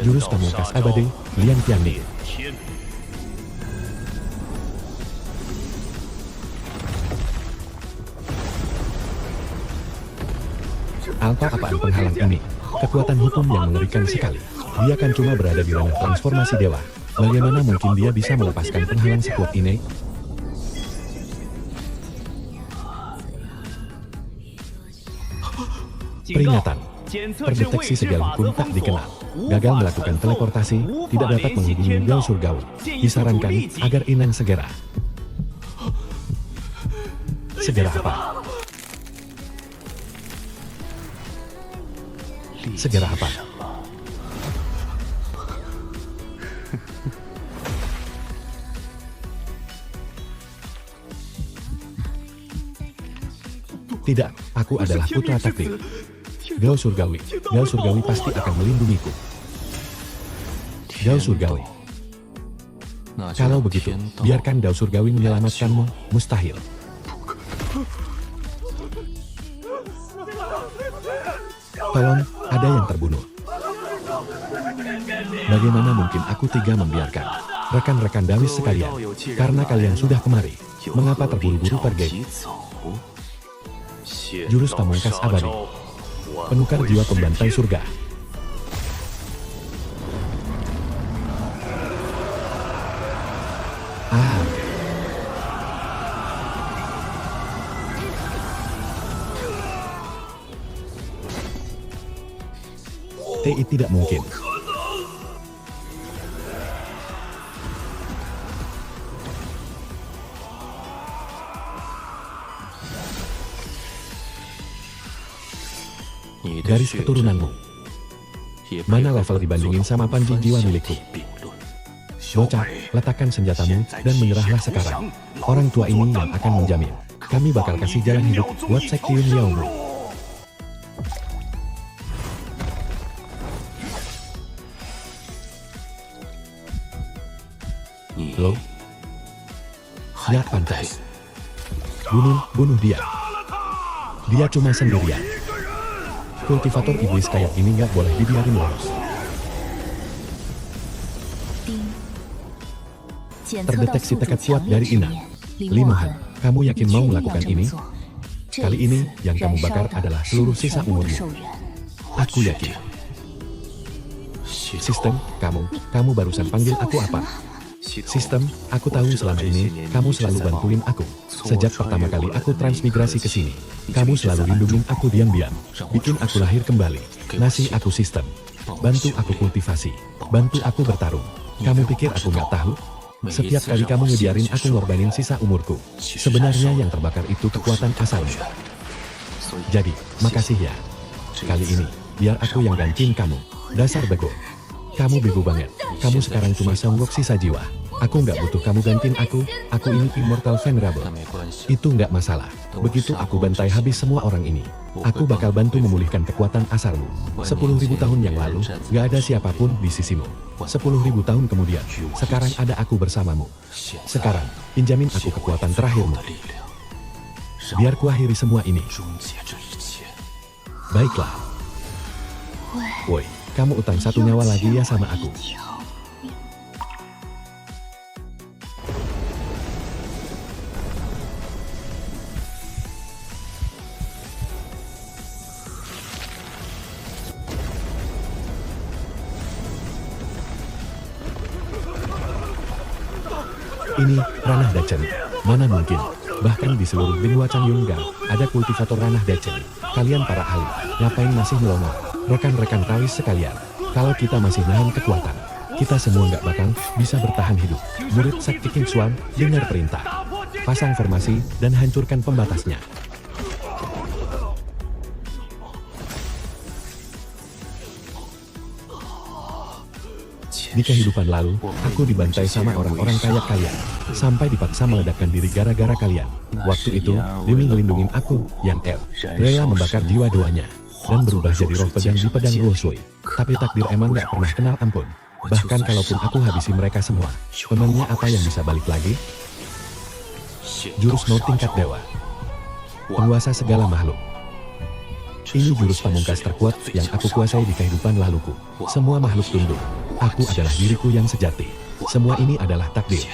A: Jurus pamungkas abadi, Lian Qianling. Apa-apaan penghalang ini? Kekuatan hukum yang mengerikan sekali. Dia kan cuma berada di ranah transformasi dewa. Bagaimana mungkin dia bisa melepaskan penghalang sekuat ini? Peringatan. Terdeteksi segala hukum tak dikenal. Gagal melakukan teleportasi, tidak dapat menghubungi Gao Surgawi. Disarankan agar Inang segera. Segera apa? Segera apa? Tidak, aku adalah putra takdir. Gao Surgawi pasti akan melindungiku. Gao Surgawi. Kalau begitu, biarkan Gao Surgawi menyelamatkanmu, mustahil. Tolong, ada yang terbunuh. Bagaimana mungkin aku tega membiarkan? Rekan-rekan Dawis sekalian, karena kalian sudah kemari, mengapa terburu-buru pergi? Jurus pamungkas abadi. Penukar jiwa pembantai surga. TI tidak mungkin. Garis keturunanmu. Mana level dibandingin sama panji jiwa milikku? Bocah, letakkan senjatamu dan menyerahlah sekarang. Orang tua ini yang akan menjamin. Kami bakal kasih jalan hidup buat Sektiun Liaomu. Lo? Ya pantas. Bunuh dia. Dia cuma sendirian. Kultivator iblis kayak ini nggak boleh dibiarin lolos. Terdeteksi tekad kuat dari Inang. Limahan, kamu yakin mau melakukan ini? Kali ini, yang kamu bakar adalah seluruh sisa umurmu. Aku yakin. Sistem, kamu barusan panggil aku apa? Sistem, aku tahu selama ini, kamu selalu bantuin aku. Sejak pertama kali aku transmigrasi ke sini, kamu selalu lindungin aku diam-diam. Bikin aku lahir kembali. Ngasih aku sistem. Bantu aku kultivasi. Bantu aku bertarung. Kamu pikir aku nggak tahu? Setiap kali kamu ngebiarin aku ngorbanin sisa umurku. Sebenarnya yang terbakar itu kekuatan asalmu. Jadi, makasih ya. Kali ini, biar aku yang gantiin kamu. Dasar bego. Kamu bego banget. Kamu sekarang cuma songgok sisa jiwa. Aku nggak butuh kamu gantiin aku ini immortal venerable. Itu nggak masalah. Begitu aku bantai habis semua orang ini, aku bakal bantu memulihkan kekuatan asarmu. 10.000 tahun yang lalu, nggak ada siapapun di sisimu. 10.000 tahun kemudian, sekarang ada aku bersamamu. Sekarang, pinjamin aku kekuatan terakhirmu. Biar kuakhiri semua ini. Baiklah. Woi, kamu utang 1 nyawa lagi ya sama aku. Ini, ranah Dacen. Mana mungkin? Bahkan di seluruh benua Changyunga, ada kultivator ranah Dacen. Kalian para ahli, ngapain masih melongo? Rekan-rekan Tawis sekalian, kalau kita masih nahan kekuatan, kita semua nggak bakal bisa bertahan hidup. Murid Sakti King Xuan, dengar perintah. Pasang formasi dan hancurkan pembatasnya. Di kehidupan lalu, aku dibantai sama orang-orang kaya, sampai dipaksa meledakkan diri gara-gara kalian. Waktu itu, demi ngelindungin aku, Yang El, rela membakar jiwa duanya, dan berubah jadi roh pedang di pedang Luosui. Tapi takdir emang gak pernah kenal ampun. Bahkan kalaupun aku habisi mereka semua, memangnya apa yang bisa balik lagi? Jurus no tingkat dewa. Penguasa segala makhluk. Ini jurus pamungkas terkuat yang aku kuasai di kehidupan laluku. Semua makhluk tunduk. Aku adalah diriku yang sejati. Semua ini adalah takdir.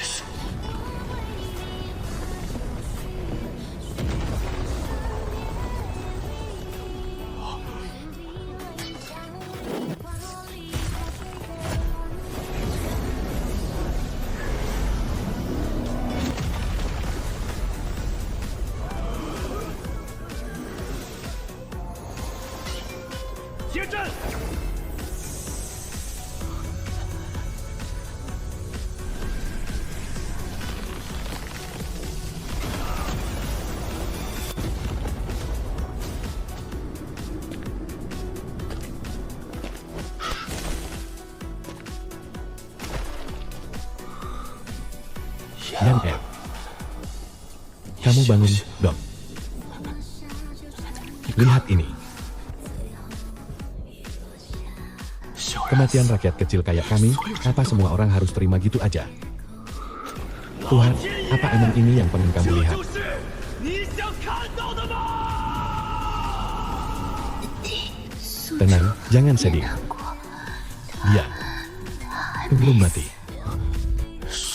A: Yang F. Kamu bangun, Dok. Lihat ini. Kematian rakyat kecil kayak kami, apa semua orang harus terima gitu aja? Tuhan, apa emang ini yang pengen kamu lihat? Tenang, jangan sedih. Dia belum mati.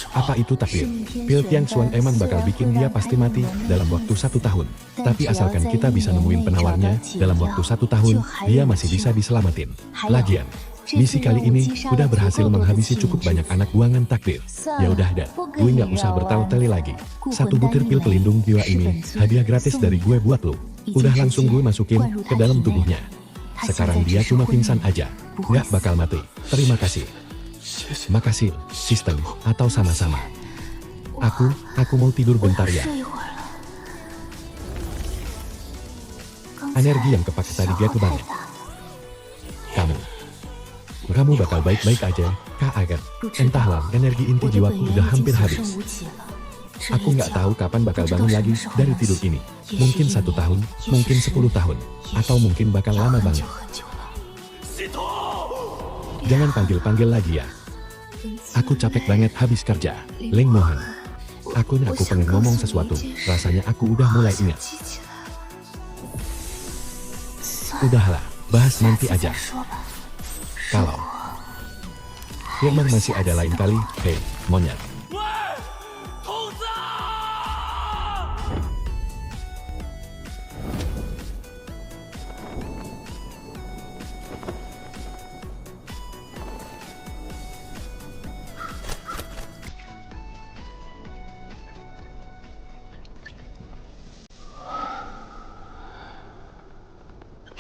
A: Apa itu takdir? Pil Tiang Xuan emang bakal bikin dia pasti mati dalam waktu 1 tahun. Tapi asalkan kita bisa nemuin penawarnya, dalam waktu 1 tahun, dia masih bisa diselamatin. Lagian, misi kali ini udah berhasil menghabisi cukup banyak anak buangan takdir. Ya udah dah, gue nggak usah bertele-tele lagi. 1 butir pil pelindung jiwa ini, hadiah gratis dari gue buat lo. Udah langsung gue masukin ke dalam tubuhnya. Sekarang dia cuma pingsan aja, nggak bakal mati. Terima kasih. Makasih, sistem, atau sama-sama. Aku mau tidur bentar ya. Energi yang kepakai tadi gak kebanget. Kamu bakal baik-baik aja, Kak Agat. Entahlah, energi inti jiwaku udah hampir habis. Aku nggak tahu kapan bakal bangun lagi dari tidur ini. Mungkin 1 tahun, mungkin 10 tahun, atau mungkin bakal lama banget. Jangan panggil-panggil lagi ya. Aku capek banget habis kerja. Ling Mohan. Aku pengen ngomong sesuatu. Rasanya aku udah mulai ingat. Udahlah, bahas nanti aja. Kalau memang masih ada lain kali, hei, monyet.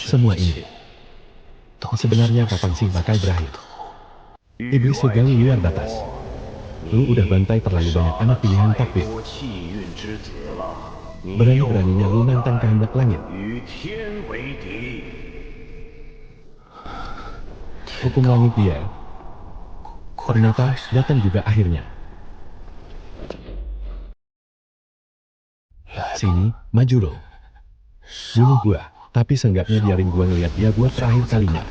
A: Semua ini sebenarnya kapan sih bakal berakhir? Iblis segala luar batas. Lu udah bantai terlalu banyak anak pilihan takdir. Berani-beraninya lu nantang kehendak langit. Hukum langit dia. Ternyata datang juga akhirnya. Sini, maju lo. Bunuh gua. Tapi seenggaknya biarin gua ngeliat dia buat terakhir kalinya.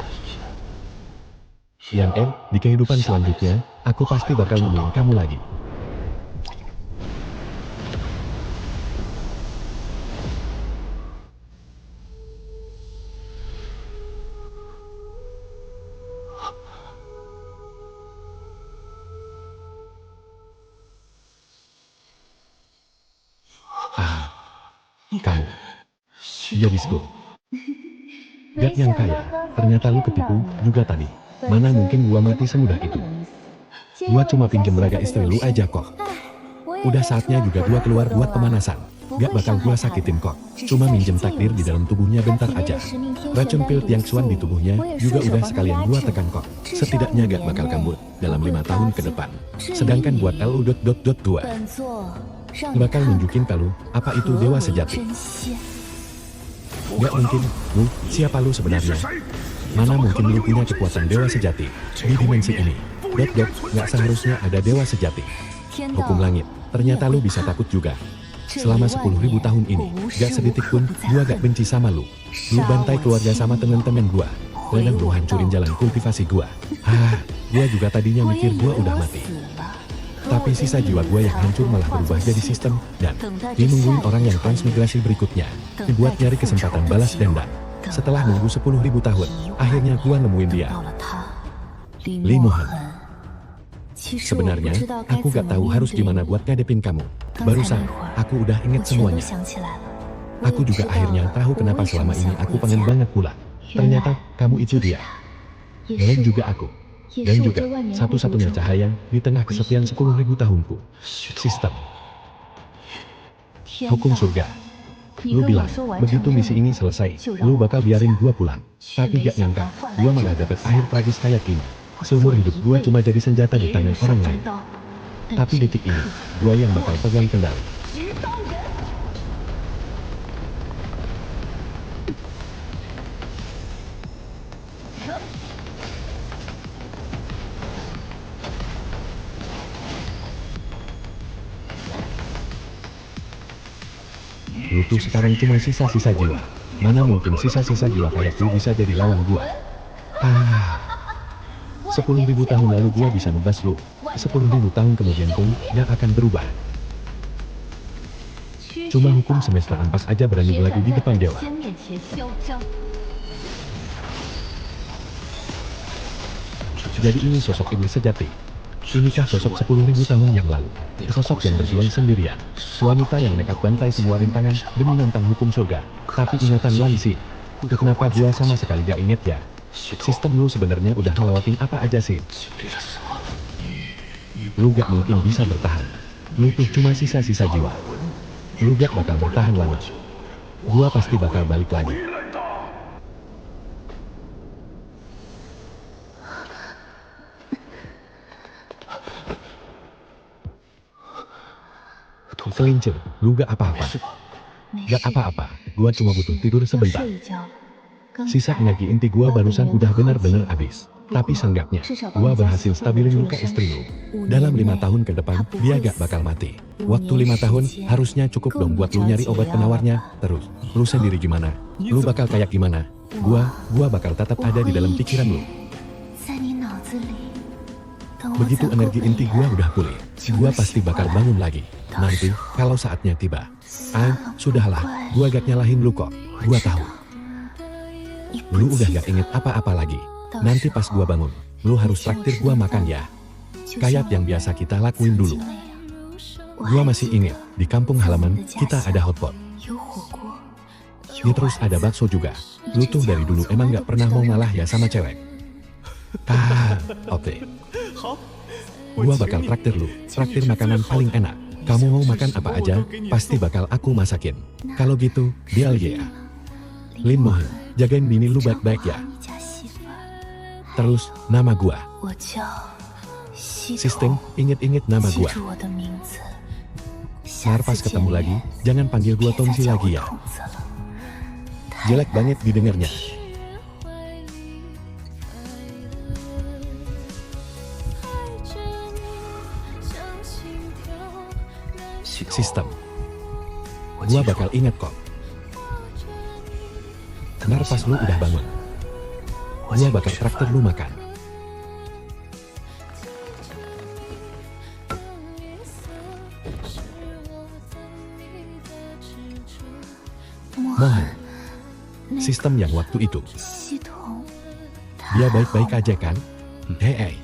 A: Yang di kehidupan selanjutnya, aku pasti bakal nemuin kamu lagi. Kamu. Jadisku. Gak yang kaya, ternyata lu ketipu juga tadi. Mana mungkin gua mati semudah itu. Gua cuma pinjem raga istri lu aja kok. Udah saatnya juga gua keluar buat pemanasan. Gak bakal gua sakitin kok. Cuma minjem takdir di dalam tubuhnya bentar aja. Racun pil Tiang Xuan di tubuhnya juga udah sekalian gua tekan kok. Setidaknya gak bakal kambuh dalam 5 tahun ke depan. Sedangkan buat LU.2 bakal nunjukin ke lu apa itu dewa sejati. Gak mungkin, lu, siapa lu sebenarnya? Mana mungkin lu punya kekuatan dewa sejati di dimensi ini? Gak seharusnya ada dewa sejati. Hukum langit, ternyata lu bisa takut juga. Selama 10.000 tahun ini, gak sedetik pun gua gak benci sama lu. Lu bantai keluarga sama temen-temen gua. Dan lu hancurin jalan kultivasi gua. Gua juga tadinya mikir gua udah mati. Tapi sisa jiwa gua yang hancur malah berubah jadi sistem, dan nungguin orang yang transmigrasi berikutnya, dibuat nyari kesempatan balas dendam. Setelah nunggu 10.000 tahun, akhirnya gua nemuin dia. Lee Mohan. Sebenarnya, aku gak tahu harus gimana buat ngadepin kamu. Barusan, aku udah inget semuanya. Aku juga akhirnya tahu kenapa selama ini aku pengen banget pulang. Ternyata, kamu itu dia. Dan juga aku. Dan juga, satu-satunya cahaya di tengah kesepian 10.000 tahunku. Sistem. Hukum surga. Lu bilang, begitu misi ini selesai, lu bakal biarin gua pulang. Tapi gak nyangka, gua malah dapet akhir tragis kayak gini. Seumur hidup gua cuma jadi senjata di tangan orang lain. Tapi detik ini, gua yang bakal pegang kendali. Lu tuh sekarang cuma sisa-sisa jiwa. Mana mungkin sisa-sisa jiwa kayak lu bisa jadi lawan gua. 10.000 tahun lalu gua bisa nebas lu. 10.000 tahun kemudian pun gak akan berubah. Cuma hukum semesta ampas aja berani berlagak di depan dewa. Jadi ini sosok iblis sejati. Inikah sosok 10.000 tahun yang lalu. Sosok yang berjuang sendirian. Wanita yang nekat bantai semua rintangan demi nantang hukum surga. Tapi ingatan lagi sih. Kenapa gua sama sekali gak inget ya? Sistem lu sebenarnya udah ngelewatin apa aja sih? Lu gak mungkin bisa bertahan. Lu tuh cuma sisa-sisa jiwa. Lu gak bakal bertahan lama. Gua pasti bakal balik lagi. Selincir, lu gak apa-apa. Gak apa-apa, gua cuma butuh tidur sebentar. Sisa energi inti gua barusan udah benar-benar habis. Tapi seenggaknya, gua berhasil stabilin luka istri lu. Dalam 5 tahun ke depan, dia gak bakal mati. Waktu 5 tahun, harusnya cukup dong buat lu nyari obat penawarnya. Terus, lu sendiri gimana? Lu bakal kayak gimana? Gua bakal tetap ada di dalam pikiran lu. Begitu energi inti gua udah pulih, gua pasti bakal bangun lagi. Nanti, kalau saatnya tiba. Sudahlah, gua gak nyalahin lu kok. Gua tahu. Lu udah gak inget apa-apa lagi. Nanti pas gua bangun, lu harus traktir gua makan ya. Kayak yang biasa kita lakuin dulu. Gua masih inget, di kampung halaman, kita ada hotpot. Terus ada bakso juga. Lu tuh dari dulu emang gak pernah mau ngalah ya sama cewek. Oke. Gua bakal traktir lu, traktir makanan paling enak. Kamu mau makan apa aja, pasti bakal aku masakin. Kalau gitu, deal ya. Lee Mohan, jagain bini lu baik-baik ya. Terus, nama gua. Sistem, inget-inget nama gua. Ntar pas ketemu lagi, jangan panggil gua Tomsi lagi ya. Jelek banget didengarnya. Sistem. Gua bakal ingat kok. Ntar pas lu udah bangun, gua bakal traktir lu makan. Mohan. Sistem yang waktu itu. Dia baik-baik aja kan? Hei,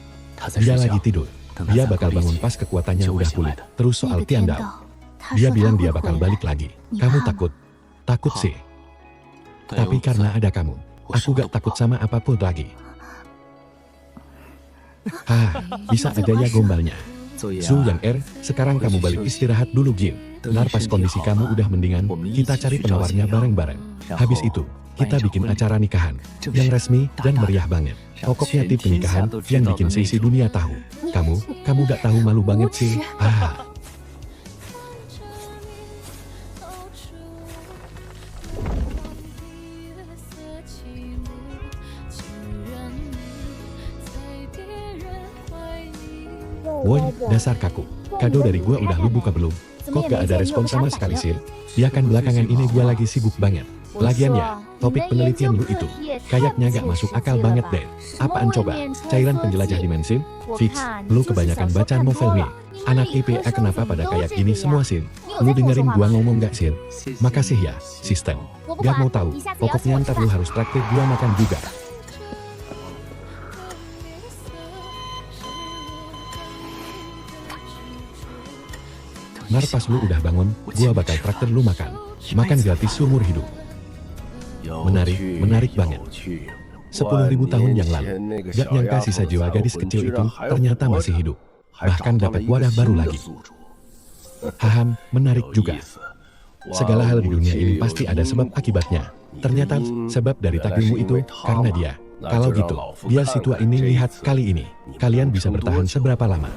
A: dia lagi tidur. Dia bakal bangun pas kekuatannya udah pulih. Terus soal Tiandao. Dia bilang dia bakal balik lagi. Kamu takut? Takut sih. Tapi karena ada kamu, aku gak takut sama apapun lagi. Bisa aja ya gombalnya. Zhu Yang sekarang kamu balik istirahat dulu Jin. Ntar pas kondisi kamu udah mendingan, kita cari penawarnya bareng-bareng. Habis itu, kita bikin acara nikahan. Yang resmi dan meriah banget. Pokoknya tip pernikahan yang bikin seisi dunia tahu. Kamu gak tahu malu banget sih. Woi, dasar kaku. Kado dari gua udah lu buka belum? Kok gak ada respon sama sekali sih? Ya kan belakangan ini gua lagi sibuk banget. Lagian ya, topik penelitian lu itu kayaknya gak masuk akal banget deh. Apaan coba? Cairan penjelajah dimensi? Fix, lu kebanyakan baca novel nih. Anak IPA kenapa pada kayak gini semua, Sin? Lu dengerin gua ngomong gak, Sin? Makasih ya, sistem. Gak mau tahu, pokoknya ntar lu harus traktir gua makan juga. Ntar pas lu udah bangun, gua bakal traktir lu makan. Makan gratis seumur hidup. Menarik banget. 10.000 tahun yang lalu, gak nyangka sisa jiwa gadis kecil itu ternyata masih hidup. Bahkan dapat wadah baru lagi. Haham, menarik juga. Segala hal di dunia ini pasti ada sebab akibatnya. Ternyata, sebab dari takdirmu itu, karena dia. Kalau gitu, biar si tua ini lihat kali ini. Kalian bisa bertahan seberapa lama.